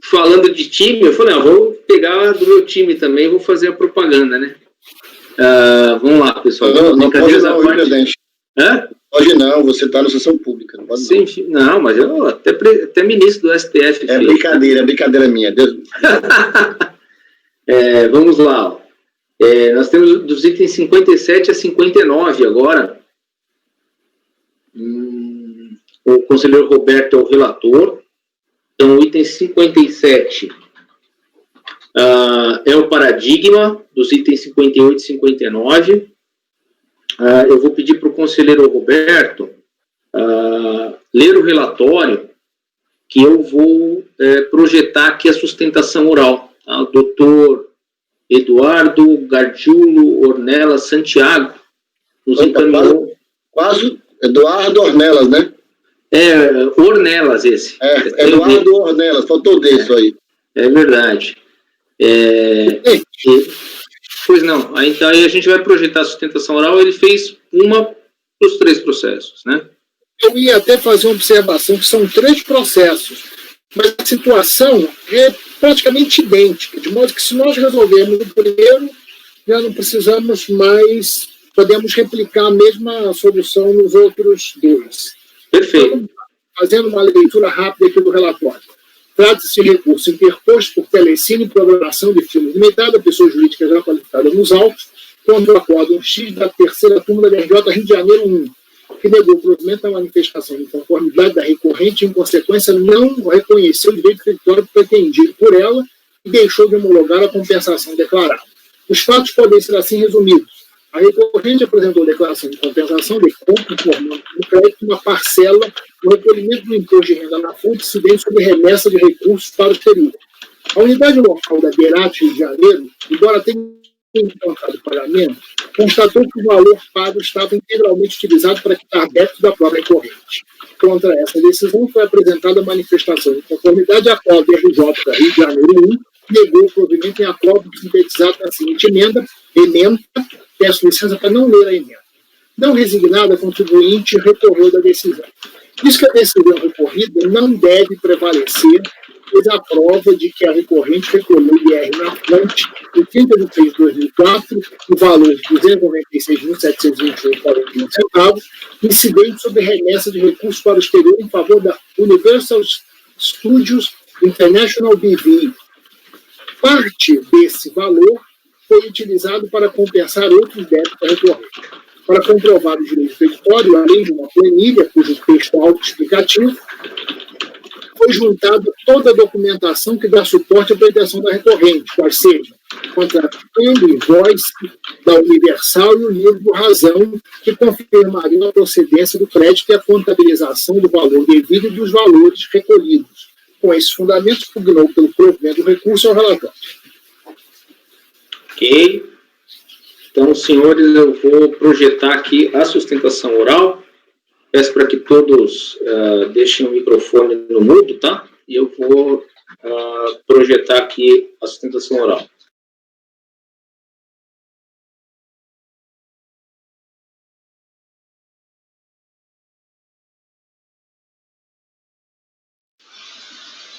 falando de time. Eu falei, vou pegar do meu time também, vou fazer a propaganda, né? Vamos lá, pessoal. Não pode não, presidente. Pode não, você está na sessão pública. Não pode sim, não, mas eu até ministro do STF. É brincadeira minha. Deus. Vamos lá. Nós temos dos itens 57 a 59 agora. O conselheiro Roberto é o relator. Então, o item 57 é o paradigma dos itens 58 e 59. Eu vou pedir para o conselheiro Roberto ler o relatório, que eu vou projetar aqui a sustentação oral. Tá? O doutor Eduardo Gargiulo Ornelas Santiago nos encaminhou. Quase Eduardo Ornelas, né? Ornelas esse. Eduardo Ornelas, faltou desse aí. É verdade. Pois não, aí a gente vai projetar a sustentação oral, ele fez uma dos 3 processos, né? Eu ia até fazer uma observação que são 3 processos, mas a situação é praticamente idêntica, de modo que se nós resolvermos o primeiro, já não precisamos mais, podemos replicar a mesma solução nos outros 2. Perfeito. Então, fazendo uma leitura rápida aqui do relatório. Trata-se de recurso interposto por Telecine e Programação de Filmes Limitada, pessoa jurídica já qualificada nos autos, contra o Acórdão X da 3ª turma da RJ Rio de Janeiro 1, que negou o provimento da manifestação de conformidade da recorrente e, em consequência, não reconheceu o direito creditório pretendido por ela e deixou de homologar a compensação declarada. Os fatos podem ser assim resumidos. A recorrente apresentou declaração de compensação de compra, informando no crédito uma parcela do recolhimento do imposto de renda na fonte incidente sobre remessa de recursos para o exterior. A unidade local da Berate Rio de Janeiro, embora tenha encontrado o pagamento, constatou que o valor pago estava integralmente utilizado para quitar débitos da própria recorrente. Contra essa decisão foi apresentada a manifestação de conformidade a qual a RJ Rio de Janeiro 1 negou o provimento em acordo sintetizado na seguinte emenda, peço licença para não ler a emenda. Não resignada, a contribuinte recorreu da decisão. Diz que a decisão recorrida não deve prevalecer, pois a prova de que a recorrente recolheu o IR na fonte em 30 de 3 de 2004, o valor de R$ 296.728,41, incidente sobre remessa de recursos para o exterior em favor da Universal Studios International BV. Parte desse valor foi utilizado para compensar outros débitos da recorrente. Para comprovar o direito creditório, além de uma planilha, cujo texto é autoexplicativo, foi juntada toda a documentação que dá suporte à pretensão da recorrente, quais sejam contrato de invoice da Universal e o livro Razão, que confirmariam a procedência do crédito e a contabilização do valor devido e dos valores recolhidos. Com esses fundamentos, pugnou pelo provimento do recurso ao relatório. Ok. Então, senhores, eu vou projetar aqui a sustentação oral. Peço para que todos deixem o microfone no mudo, tá? E eu vou projetar aqui a sustentação oral.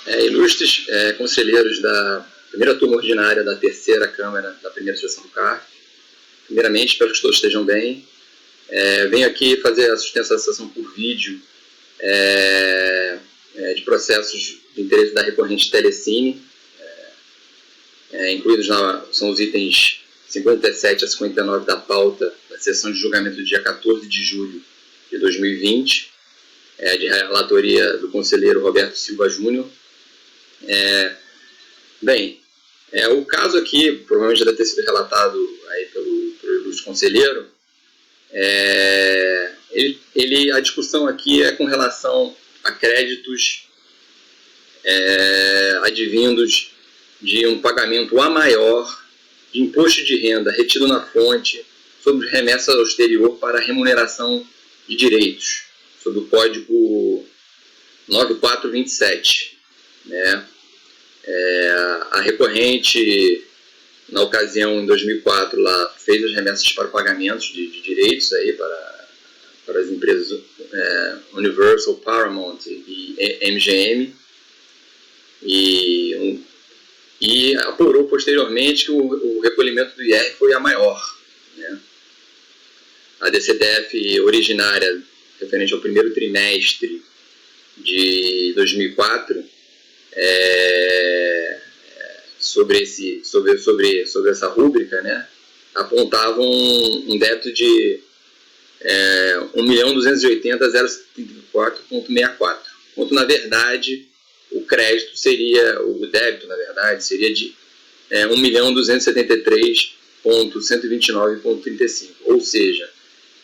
Ilustres conselheiros da primeira turma ordinária da terceira Câmara da primeira sessão do CARF. Primeiramente, espero que todos estejam bem. Venho aqui fazer a sustentação da sessão por vídeo de processos de interesse da recorrente Telecine, incluídos são os itens 57 a 59 da pauta da sessão de julgamento do dia 14 de julho de 2020, de relatoria do conselheiro Roberto Silva Júnior. O caso aqui, provavelmente já deve ter sido relatado aí pelo ilustre conselheiro. A discussão aqui é com relação a créditos advindos de um pagamento a maior de imposto de renda retido na fonte sobre remessa ao exterior para remuneração de direitos, sob o código 9427, né? A recorrente, na ocasião, em 2004, lá, fez as remessas para pagamentos de direitos aí para as empresas Universal, Paramount e MGM, e apurou posteriormente que o recolhimento do IR foi a maior, né? A DCDF originária, referente ao primeiro trimestre de 2004, sobre essa rúbrica, né, apontavam um débito de 1.280.074,64, enquanto na verdade o débito na verdade seria de 1.273.129,35, ou seja,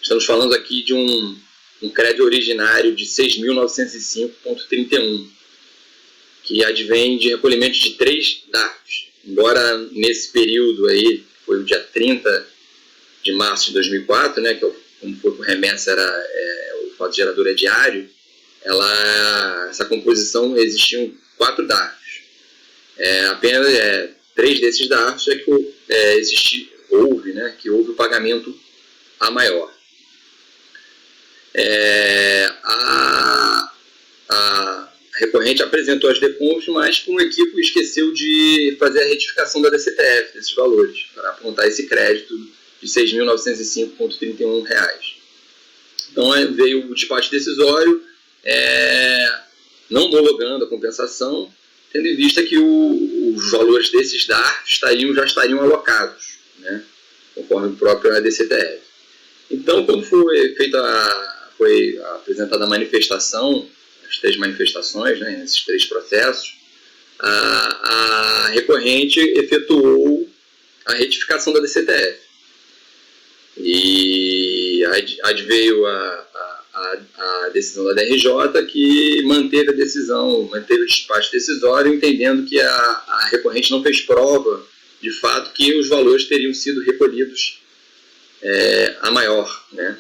estamos falando aqui de um crédito originário de 6.905,31, que advém de recolhimento de 3 DARFs. Embora nesse período aí, que foi o dia 30 de março de 2004, né, como foi com remessa, o fato gerador é diário, essa composição existiam 4 DARFs. Apenas 3 desses DARFs houve o pagamento a maior. A recorrente apresentou as DECONFs, mas por um equívoco esqueceu de fazer a retificação da DCTF desses valores, para apontar esse crédito de R$ 6.905,31. Então veio o despacho decisório, não homologando a compensação, tendo em vista que os valores desses DARFs já estariam alocados, né, conforme o próprio DCTF. Então, quando foi apresentada a manifestação, as 3 manifestações, né, nesses 3 processos, a recorrente efetuou a retificação da DCTF. E adveio a decisão da DRJ, que manteve o despacho decisório, entendendo que a recorrente não fez prova, de fato, que os valores teriam sido recolhidos a maior, né?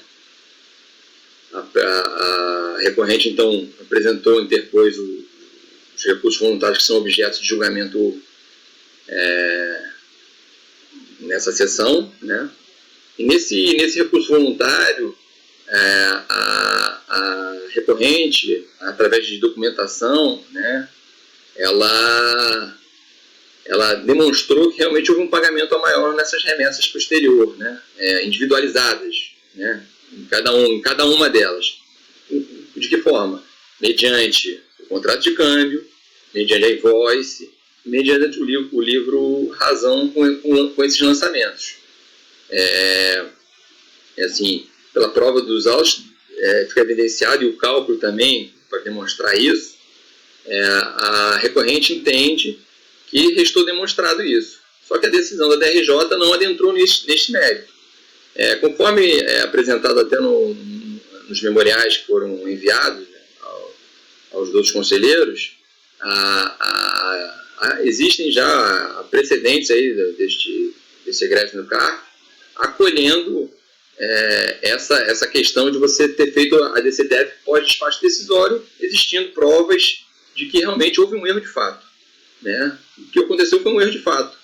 A recorrente, então, interpôs os recursos voluntários que são objetos de julgamento nessa sessão, né? E nesse recurso voluntário, a recorrente, através de documentação, né, ela demonstrou que realmente houve um pagamento a maior nessas remessas posterior, né, individualizadas, né, em cada uma delas. De que forma? Mediante o contrato de câmbio, mediante a invoice, mediante o livro Razão com esses lançamentos. Assim, pela prova dos autos, fica evidenciado, e o cálculo também, para demonstrar isso, a recorrente entende que restou demonstrado isso. Só que a decisão da DRJ não adentrou neste mérito. Conforme apresentado até nos memoriais que foram enviados, né, aos 2 conselheiros, existem já precedentes aí desse egresso no CARF, acolhendo essa questão de você ter feito a DCTF pós-despacho decisório, existindo provas de que realmente houve um erro de fato, né? O que aconteceu foi um erro de fato.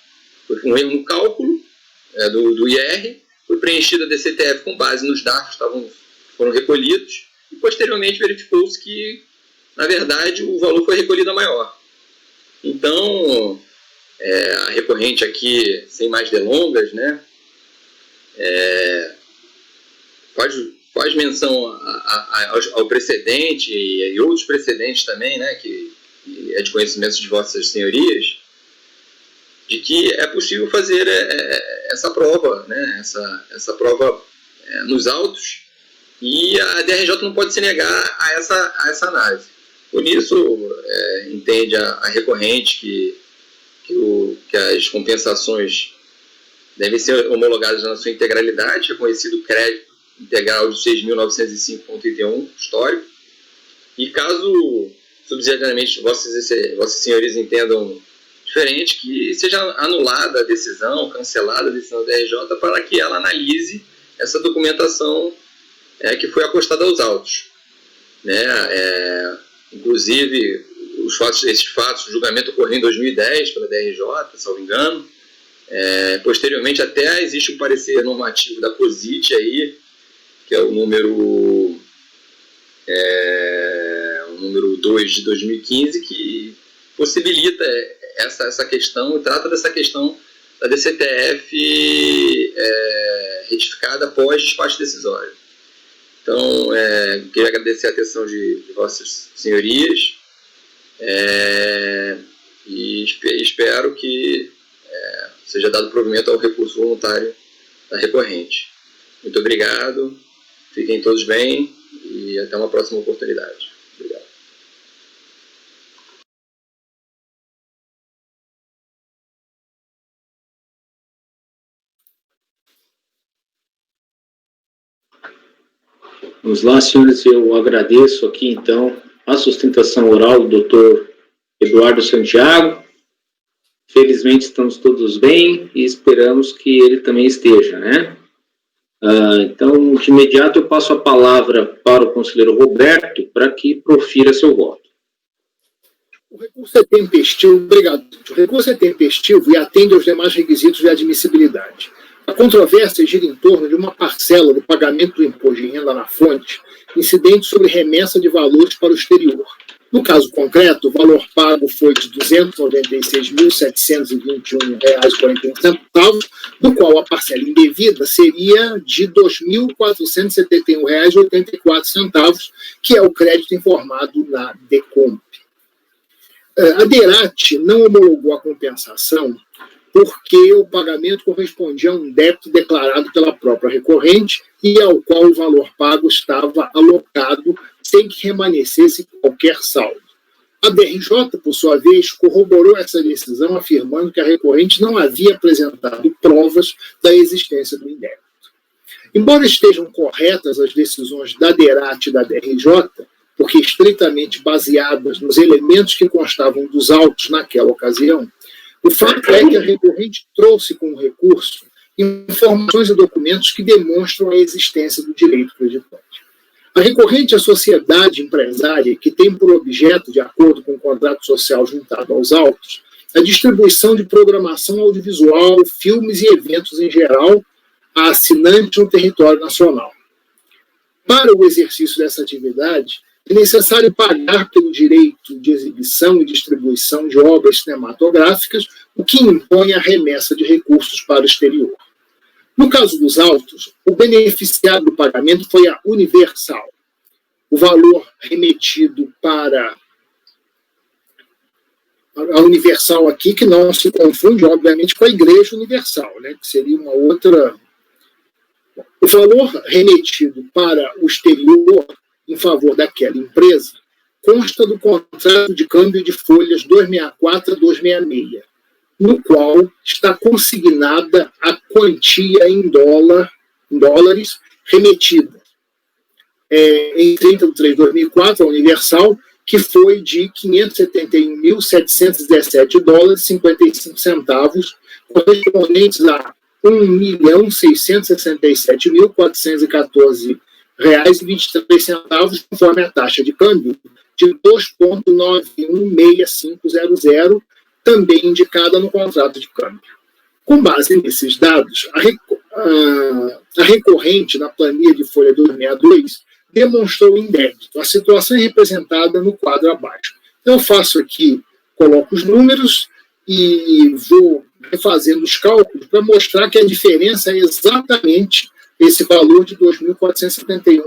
Foi um erro no cálculo do IR, foi preenchida a DCTF com base nos dados que foram recolhidos, e posteriormente verificou-se que, na verdade, o valor foi recolhido a maior. Então, A recorrente aqui, sem mais delongas, né, faz menção ao precedente e outros precedentes também, né, que é de conhecimento de vossas senhorias, de que é possível fazer essa prova, né, essa prova nos autos, e a DRJ não pode se negar a essa análise. Por isso, entende a recorrente que as compensações devem ser homologadas na sua integralidade, reconhecido o crédito integral de 6.905,31 histórico, e caso subsidiariamente vossas senhorias entendam diferente, que seja anulada a decisão, cancelada a decisão da DRJ, para que ela analise essa documentação que foi acostada aos autos, né? Inclusive, esses fatos, o julgamento ocorreu em 2010 pela DRJ, salvo engano. Posteriormente, até existe um parecer normativo da COSIT aí, que é o número 2 de 2015, que possibilita essa questão e trata dessa questão da DCTF retificada após despacho decisório. Então, queria agradecer a atenção de vossas senhorias e espero que seja dado provimento ao recurso voluntário da recorrente. Muito obrigado, fiquem todos bem e até uma próxima oportunidade. Obrigado. Vamos lá, senhores, eu agradeço aqui, então, a sustentação oral do Dr. Eduardo Santiago. Felizmente estamos todos bem e esperamos que ele também esteja, né? Então, de imediato, eu passo a palavra para o conselheiro Roberto para que profira seu voto. O recurso é tempestivo, obrigado. O recurso é tempestivo e atende aos demais requisitos de admissibilidade. A controvérsia gira em torno de uma parcela do pagamento do imposto de renda na fonte, incidente sobre remessa de valores para o exterior. No caso concreto, o valor pago foi de R$ 296.721,41, do qual a parcela indevida seria de R$ 2.471,84, que é o crédito informado na DECOMP. A DERAT não homologou a compensação porque o pagamento correspondia a um débito declarado pela própria recorrente e ao qual o valor pago estava alocado sem que remanescesse qualquer saldo. A DRJ, por sua vez, corroborou essa decisão, afirmando que a recorrente não havia apresentado provas da existência do indébito. Embora estejam corretas as decisões da DERAT e da DRJ, porque estritamente baseadas nos elementos que constavam dos autos naquela ocasião, o fato é que a recorrente trouxe com o recurso informações e documentos que demonstram a existência do direito creditante. A recorrente é a sociedade empresária que tem por objeto, de acordo com o contrato social juntado aos autos, a distribuição de programação audiovisual, filmes e eventos em geral a assinantes no território nacional. Para o exercício dessa atividade, é necessário pagar pelo direito de exibição e distribuição de obras cinematográficas, o que impõe a remessa de recursos para o exterior. No caso dos autos, o beneficiário do pagamento foi a Universal. O valor remetido para a Universal aqui, que não se confunde, obviamente, com a Igreja Universal, né, que seria uma outra... O valor remetido para o exterior em favor daquela empresa consta do contrato de câmbio de folhas 264 a 266, no qual está consignada a quantia em dólares remetida em 30 de 3 de 2004, a Universal, que foi de $571.717,55, correspondentes a R$1.667.414,23, conforme a taxa de câmbio de 2,916500, também indicada no contrato de câmbio. Com base nesses dados, a recorrente na planilha de folha 262 demonstrou o indébito. A situação é representada no quadro abaixo. Eu faço aqui, coloco os números e vou fazendo os cálculos para mostrar que a diferença é exatamente esse valor de R$ 2.471.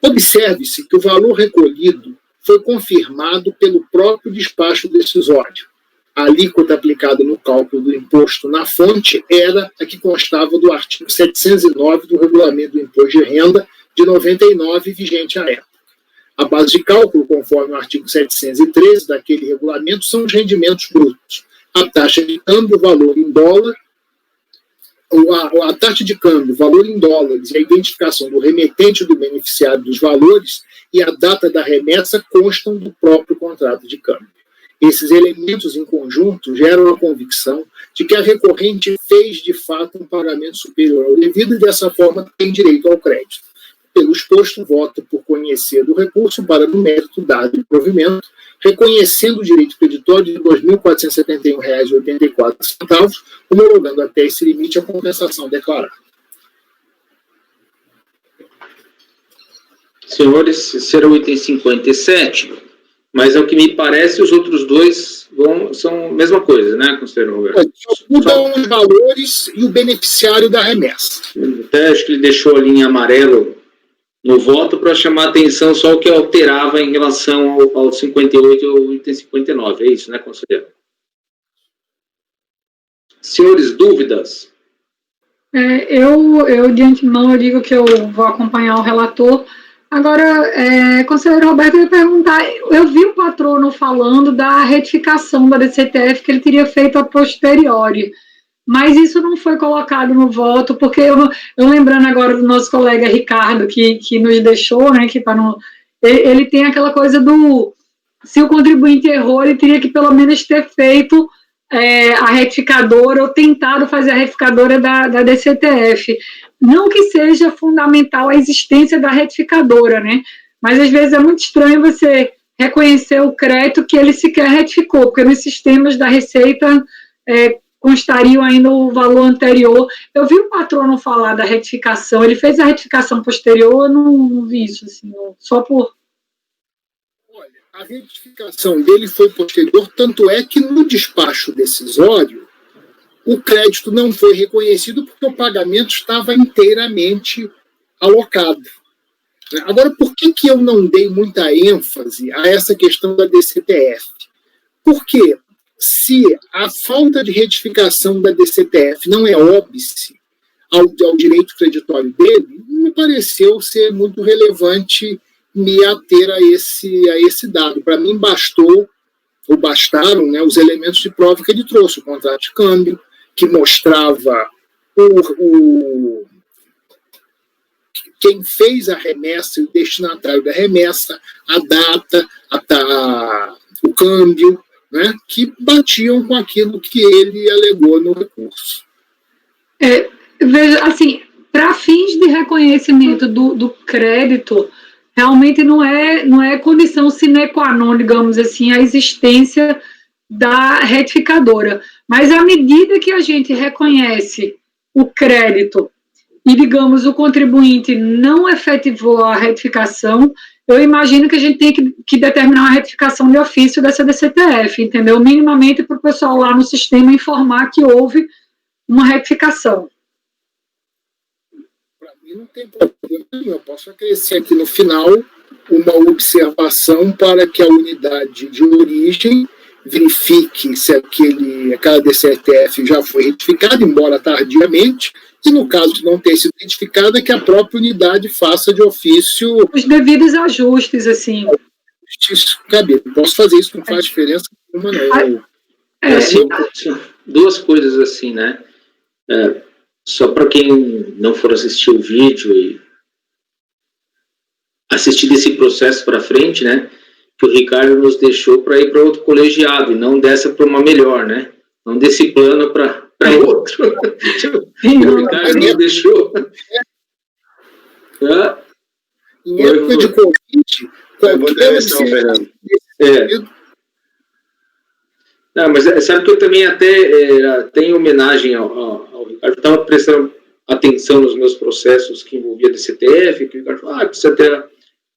Observe-se que o valor recolhido foi confirmado pelo próprio despacho decisório. A alíquota aplicada no cálculo do imposto na fonte era a que constava do artigo 709 do Regulamento do Imposto de Renda de 99, vigente à época. A base de cálculo, conforme o artigo 713 daquele regulamento, são os rendimentos brutos. A taxa de câmbio, o valor em dólar, a taxa de câmbio, o valor em dólares e a identificação do remetente e do beneficiário dos valores e a data da remessa constam do próprio contrato de câmbio. Esses elementos em conjunto geram a convicção de que a recorrente fez, de fato, um pagamento superior ao devido e, dessa forma, tem direito ao crédito. Pelo exposto, voto por conhecer do recurso para, no mérito dado o provimento, reconhecendo o direito creditório de R$ 2.471,84, homologando até esse limite a compensação declarada. Senhores, será o item 57, mas ao que me parece, os outros dois são a mesma coisa, né, conselheiro Roberto? Só mudam os valores e o beneficiário da remessa. Até acho que ele deixou ali em amarelo no voto para chamar a atenção só o que alterava em relação ao 58 e ao item 59. É isso, né, conselheiro? Senhores, dúvidas? Eu, de antemão, eu digo que eu vou acompanhar o relator. Agora, conselheiro Roberto, eu ia perguntar, eu vi o patrono falando da retificação da DCTF que ele teria feito a posteriori, mas isso não foi colocado no voto, porque eu lembrando agora do nosso colega Ricardo, que nos deixou, né, que tá no, ele tem aquela coisa do, se o contribuinte errou, ele teria que pelo menos ter feito a retificadora, ou tentado fazer a retificadora da DCTF. Não que seja fundamental a existência da retificadora, né? Mas às vezes é muito estranho você reconhecer o crédito que ele sequer retificou, porque nos sistemas da Receita constariam ainda o valor anterior. Eu vi o patrono falar da retificação, ele fez a retificação posterior, eu não vi isso, assim, só por... Olha, a retificação dele foi posterior, tanto é que no despacho decisório, o crédito não foi reconhecido porque o pagamento estava inteiramente alocado. Agora, por que eu não dei muita ênfase a essa questão da DCTF? Porque se a falta de retificação da DCTF não é óbice ao direito creditório dele, me pareceu ser muito relevante me ater a esse dado. Para mim, bastaram, né, os elementos de prova que ele trouxe, o contrato de câmbio, que mostrava quem fez a remessa e o destinatário da remessa, a data, o câmbio, né, que batiam com aquilo que ele alegou no recurso. Veja, assim, para fins de reconhecimento do crédito, realmente não é condição sine qua non, digamos assim, a existência da retificadora. Mas à medida que a gente reconhece o crédito e, digamos, o contribuinte não efetivou a retificação, eu imagino que a gente tem que determinar uma retificação de ofício dessa DCTF, entendeu? Minimamente para o pessoal lá no sistema informar que houve uma retificação. Para mim não tem problema nenhum. Eu posso acrescer aqui no final uma observação para que a unidade de origem verifique se aquela DCTF já foi retificada, embora tardiamente, e no caso de não ter sido retificada, que a própria unidade faça de ofício os devidos ajustes, assim. Posso fazer isso, não faz diferença nenhuma, não. Assim, duas coisas assim, né? Só para quem não for assistir o vídeo e assistir desse processo para frente, né? Que o Ricardo nos deixou para ir para outro colegiado e não dessa para uma melhor, né? Não desse plano para outro. O Ricardo nos deixou. Em época de Covid, Não, mas sabe que eu também até em homenagem ao Ricardo, estava prestando atenção nos meus processos que envolvia a DCTF, que o Ricardo falou, precisa ter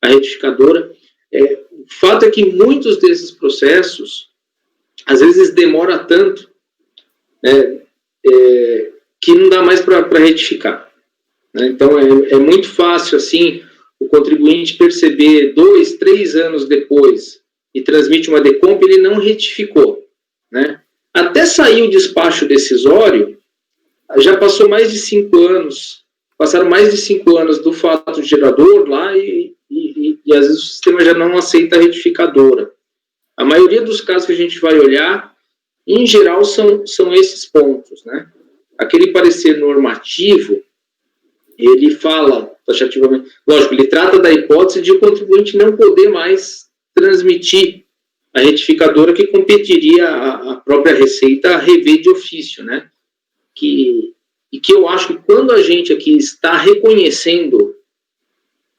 a retificadora. O fato é que muitos desses processos às vezes demora tanto, né, que não dá mais para retificar. Né? Então, é muito fácil, assim, o contribuinte perceber 2, 3 anos depois e transmite uma decomp, ele não retificou. Né? Até sair o despacho decisório, já passou mais de 5 anos, passaram mais de 5 anos do fato gerador lá e às vezes o sistema já não aceita a retificadora. A maioria dos casos que a gente vai olhar, em geral, são esses pontos, né? Aquele parecer normativo, ele fala taxativamente, lógico, ele trata da hipótese de o contribuinte não poder mais transmitir a retificadora, que competiria a própria Receita a rever de ofício, né? E que eu acho que quando a gente aqui está reconhecendo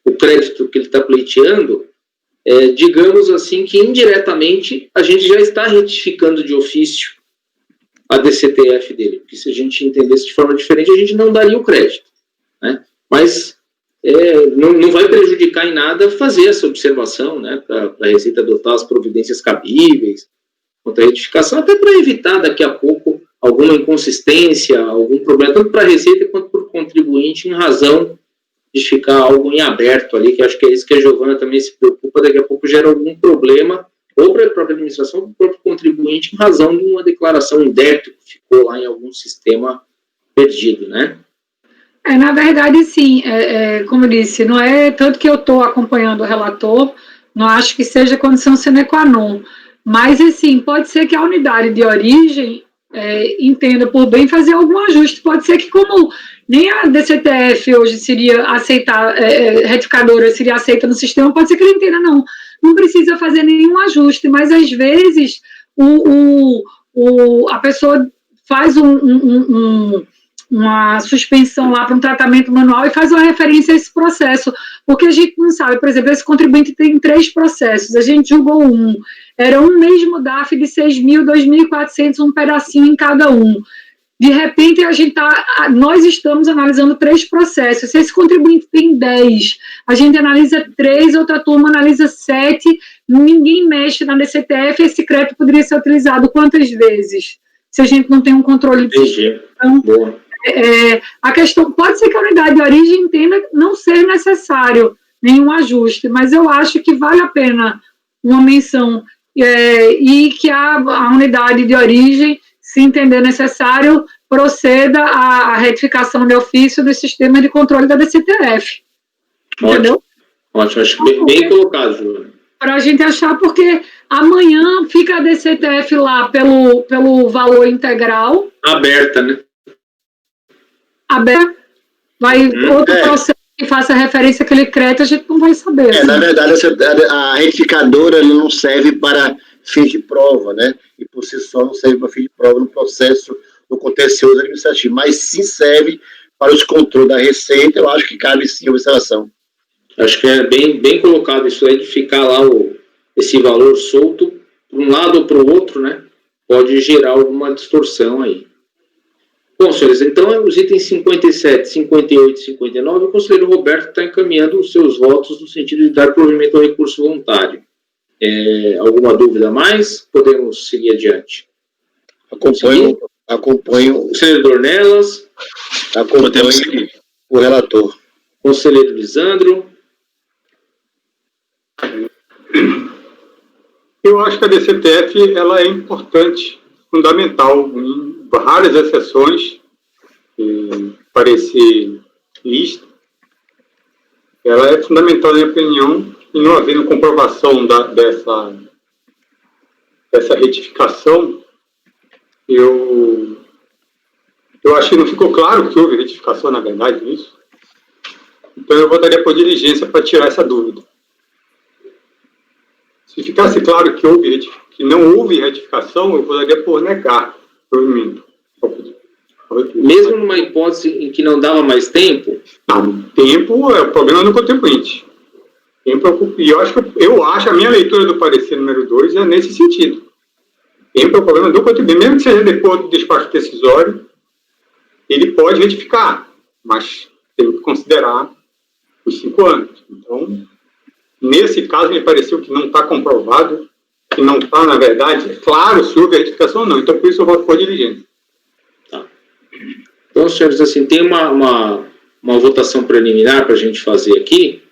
o crédito que ele está pleiteando, digamos assim que indiretamente a gente já está retificando de ofício a DCTF dele, porque se a gente entendesse de forma diferente, a gente não daria o crédito. Né? Mas não vai prejudicar em nada fazer essa observação, né, para a Receita adotar as providências cabíveis contra a retificação, até para evitar daqui a pouco alguma inconsistência, algum problema, tanto para a Receita quanto para o contribuinte, em razão de ficar algo em aberto ali, que acho que é isso que a Giovana também se preocupa, daqui a pouco gera algum problema, ou para a própria administração, ou para o próprio contribuinte, em razão de uma declaração em débito que ficou lá em algum sistema perdido, né? Na verdade, sim, como eu disse, não é tanto que eu estou acompanhando o relator, não acho que seja condição sine qua non, mas, assim, pode ser que a unidade de origem entenda por bem fazer algum ajuste, pode ser que como nem a DCTF hoje seria aceitar, retificadora seria aceita no sistema, pode ser que ele entenda, não precisa fazer nenhum ajuste, mas às vezes a pessoa faz uma suspensão lá para um tratamento manual e faz uma referência a esse processo, porque a gente não sabe, por exemplo, esse contribuinte tem 3 processos, a gente julgou um, era um mesmo DAF de 6.000, 2.400, um pedacinho em cada um. De repente, nós estamos analisando 3 processos. Se esse contribuinte tem 10, a gente analisa 3, outra turma analisa 7, ninguém mexe na DCTF, esse crédito poderia ser utilizado quantas vezes? Se a gente não tem um controle de sistema. Então, a questão, pode ser que a unidade de origem entenda não ser necessário nenhum ajuste, mas eu acho que vale a pena uma menção e que a unidade de origem, se entender necessário, proceda à retificação de ofício do sistema de controle da DCTF. Entendeu? Ótimo, acho bem colocado, Joana. Para a gente achar, porque amanhã fica a DCTF lá pelo valor integral. Aberta, né? Aberta. Vai outro processo que faça referência àquele crédito, a gente não vai saber. Assim. Na verdade, a retificadora ele não serve para fins de prova, né? E por si só não serve para fins de prova no processo, no contencioso administrativo, mas sim serve para os controles da Receita. Eu acho que cabe sim a observação. Acho que é bem colocado isso aí, de ficar lá esse valor solto, para um lado ou para o outro, né? Pode gerar alguma distorção aí. Bom, senhores, então os itens 57, 58 e 59, o conselheiro Roberto está encaminhando os seus votos no sentido de dar provimento ao recurso voluntário. Alguma dúvida a mais? Podemos seguir adiante. Acompanho conselheiro Dornelas. Acompanho o relator. Conselheiro Lisandro. Eu acho que a DCTF ela é importante, fundamental, em várias exceções, parecer lista. Ela é fundamental, na minha opinião, e não havendo comprovação dessa retificação, eu acho que não ficou claro que houve retificação, na verdade, nisso. Então, eu votaria por diligência para tirar essa dúvida. Se ficasse claro que não houve retificação, eu votaria por negar o provimento. Mesmo numa hipótese em que não dava mais tempo? Não, tempo é o problema do contribuinte. E eu acho, a minha leitura do parecer número 2 é nesse sentido. Tempo é o problema do contribuinte. Mesmo que seja depois do despacho decisório, ele pode retificar, mas tem que considerar os 5 anos. Então, nesse caso, me pareceu que não está comprovado que não está, na verdade, é claro se houve retificação ou não. Então, por isso eu voto por diligência. Tá. Então, senhores, assim, tem uma votação preliminar para a gente fazer aqui,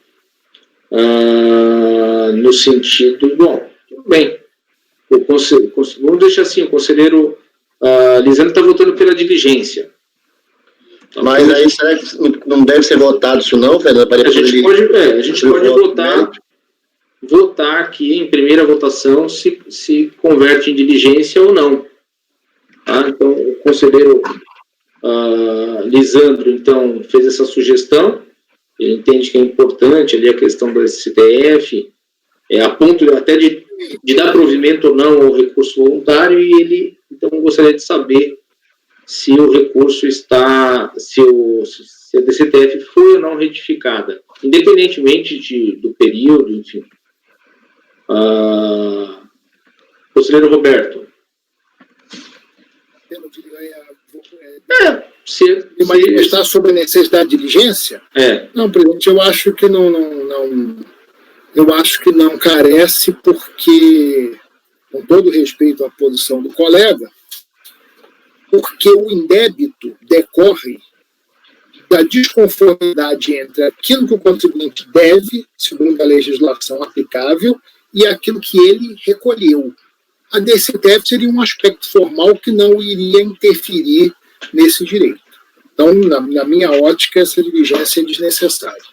no sentido, bom, tudo bem. Vamos deixar assim, o conselheiro Lisandro está votando pela diligência. Tá. Mas aí será que não deve ser votado isso não, Fernando? A gente pode votar aqui em primeira votação se converte em diligência ou não. Tá? Então, o conselheiro Lisandro, então, fez essa sugestão. Ele entende que é importante ali a questão do STF, a ponto até de dar provimento ou não ao recurso voluntário, e ele, então, gostaria de saber se o recurso está, se a DCTF foi ou não retificada, independentemente do período, enfim. Conselheiro Roberto. Se manifestar sobre a necessidade de diligência? Não, presidente, eu acho que não carece, porque, com todo respeito à posição do colega, porque o indébito decorre da desconformidade entre aquilo que o contribuinte deve, segundo a legislação aplicável, e aquilo que ele recolheu. A DCTF seria um aspecto formal que não iria interferir nesse direito. Então, na minha ótica, essa diligência é desnecessária.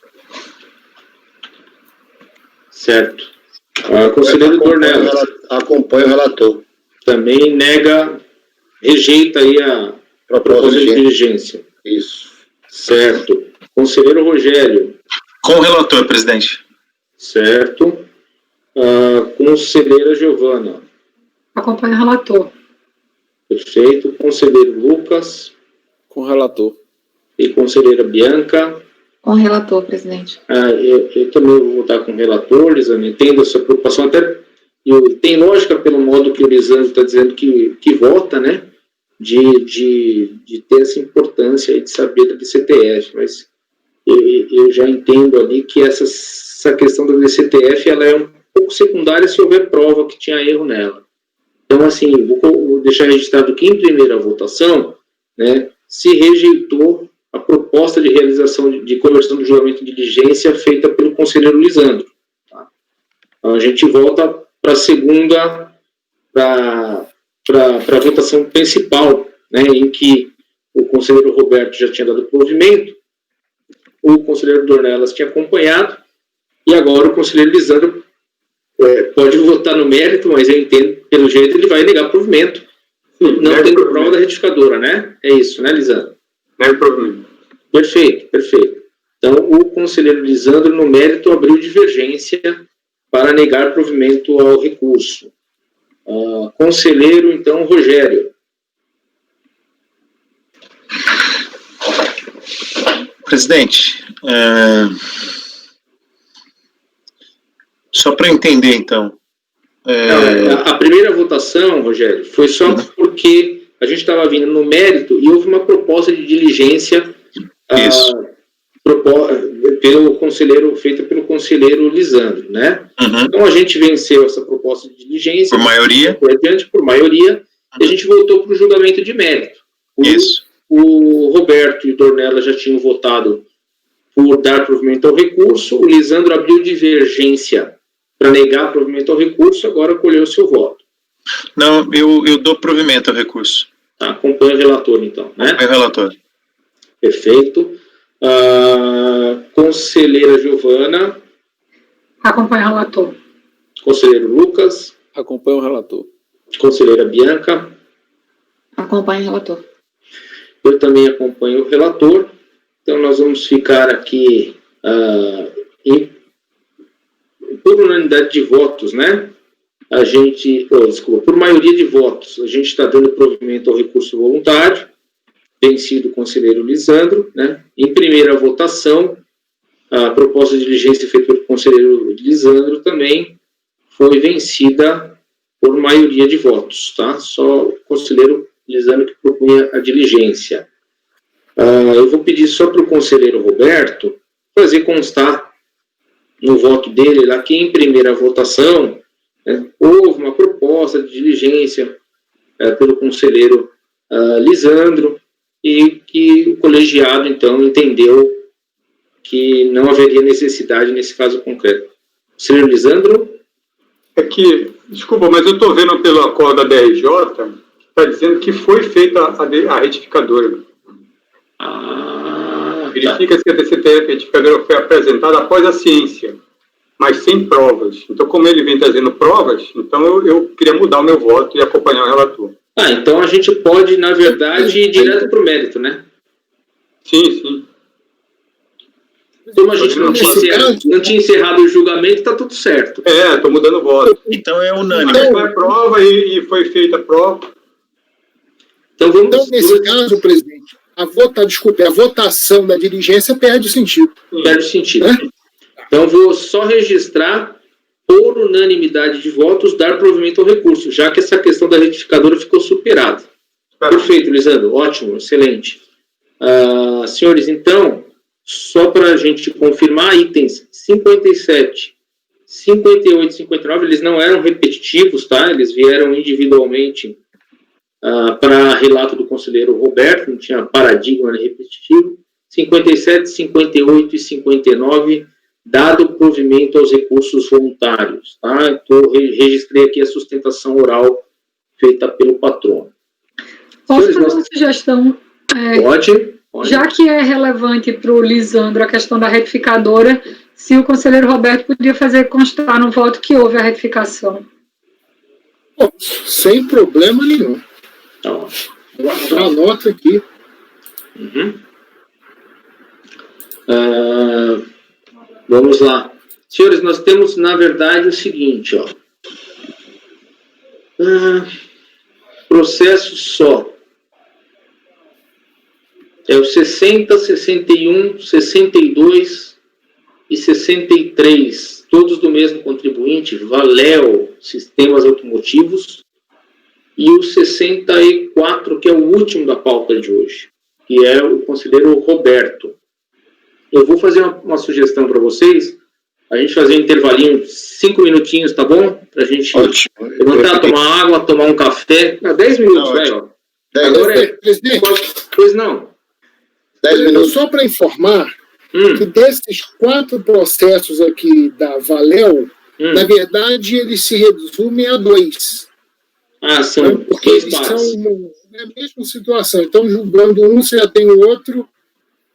Certo. Conselheiro Dornelas. Acompanha o relator. Também rejeita aí a proposta de diligência. Isso. Certo. Conselheiro Rogério. Com o relator, presidente. Certo. Conselheira Giovana. Acompanha o relator. Perfeito. Conselheiro Lucas. Com o relator. E conselheira Bianca. Com o relator, presidente. Eu também vou votar com o relator, Lisandro. Entendo essa preocupação, até tem lógica pelo modo que o Lisandro está dizendo que vota, né? De ter essa importância aí de saber da DCTF, mas eu já entendo ali que essa questão da DCTF ela é um pouco secundária se houver prova que tinha erro nela. Então, assim, vou deixar registrado que em primeira votação, né, se rejeitou a proposta de realização de conversão do julgamento de diligência feita pelo conselheiro Lisandro. Tá? Então, a gente volta para a segunda, para a votação principal, né, em que o conselheiro Roberto já tinha dado provimento, o conselheiro Dornelas tinha acompanhado, e agora o conselheiro Lisandro pode votar no mérito, mas eu entendo, pelo jeito, ele vai negar provimento, não tendo prova da retificadora, né? É isso, né, Lisandro? Nega provimento. Perfeito. Então, o conselheiro Lisandro, no mérito, abriu divergência para negar provimento ao recurso. Conselheiro, então, Rogério. Presidente, só para entender, então. A primeira votação, Rogério, foi só porque a gente estava vindo no mérito e houve uma proposta de diligência feita pelo conselheiro Lisandro, né? Então a gente venceu essa proposta de diligência. Por maioria? Por maioria, e a gente voltou para o julgamento de mérito. O Roberto e o Dornelas já tinham votado por dar provimento ao recurso, o Lisandro abriu divergência para negar provimento ao recurso, agora colheu o seu voto. Não, eu dou provimento ao recurso. Tá, acompanha o relator, então, né? Acompanha o relator. Perfeito. Conselheira Giovana. Acompanha o relator. Conselheiro Lucas. Acompanha o relator. Conselheira Bianca. Acompanha o relator. Eu também acompanho o relator. Então, nós vamos ficar aqui por unanimidade de votos, né? Por maioria de votos, a gente está dando provimento ao recurso voluntário, vencido o conselheiro Lisandro, né? Em primeira votação, a proposta de diligência feita pelo conselheiro Lisandro também foi vencida por maioria de votos, tá? Só o conselheiro Lisandro que propunha a diligência. Eu vou pedir só para o conselheiro Roberto fazer constar no voto dele lá que em primeira votação Houve uma proposta de diligência pelo conselheiro Lisandro, e que o colegiado, então, entendeu que não haveria necessidade nesse caso concreto. Conselheiro Lisandro? É que, desculpa, mas eu estou vendo pelo acordo da DRJ, que está dizendo que foi feita a retificadora. Verifica-se que a DCTF retificadora foi apresentada após a ciência, mas sem provas. Então, como ele vem trazendo provas, então eu queria mudar o meu voto e acompanhar o relator. Então a gente pode, na verdade, ir direto para o mérito, né? Sim. Como a gente não tinha encerrado o julgamento, está tudo certo. Estou mudando o voto. Então é unânime. Então, foi prova e foi feita a prova. Então, nesse caso, presidente, a votação da diligência perde sentido. Perde sentido. Então, vou só registrar, por unanimidade de votos, dar provimento ao recurso, já que essa questão da retificadora ficou superada. Perfeito, Lisandro. Ótimo, excelente. Senhores, então, só para a gente confirmar, itens 57, 58 e 59, eles não eram repetitivos, tá? Eles vieram individualmente para relato do conselheiro Roberto, não tinha paradigma repetitivo. 57, 58 e 59, dado provimento aos recursos voluntários, tá? Então, registrei aqui a sustentação oral feita pelo patrono. Posso fazer uma sugestão? Pode. Já que é relevante para o Lisandro a questão da retificadora, se o conselheiro Roberto podia fazer constar no voto que houve a retificação. Sem problema nenhum. Tá. Já anota aqui. Vamos lá. Senhores, nós temos, na verdade, o seguinte, processo só. É o 60, 61, 62 e 63, todos do mesmo contribuinte, Valeo Sistemas Automotivos, e o 64, que é o último da pauta de hoje, que é o conselheiro Roberto. Eu vou fazer uma sugestão para vocês, a gente fazer um intervalinho, 5 minutinhos, tá bom? Para a gente levantar, tomar água, tomar um café. 10 minutos, vai, ó. Agora pois não. 10 minutos. Só para informar que desses 4 processos aqui da Valeo, na verdade, eles se resumem a 2. São porque eles são a mesma situação. Então, julgando um, você já tem o outro,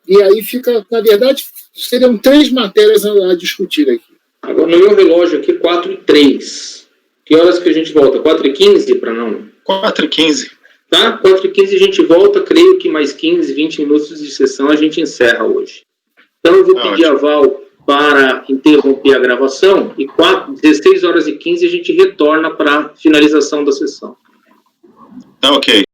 e aí fica, na verdade, seriam 3 matérias a discutir aqui. Agora, no meu relógio aqui, 4h03. Que horas que a gente volta? 4h15 para não? 4h15. Tá? 4h15 a gente volta, creio que mais 15, 20 minutos de sessão a gente encerra hoje. Então eu vou pedir aval para interromper a gravação e 16h15 a gente retorna para a finalização da sessão. Ok.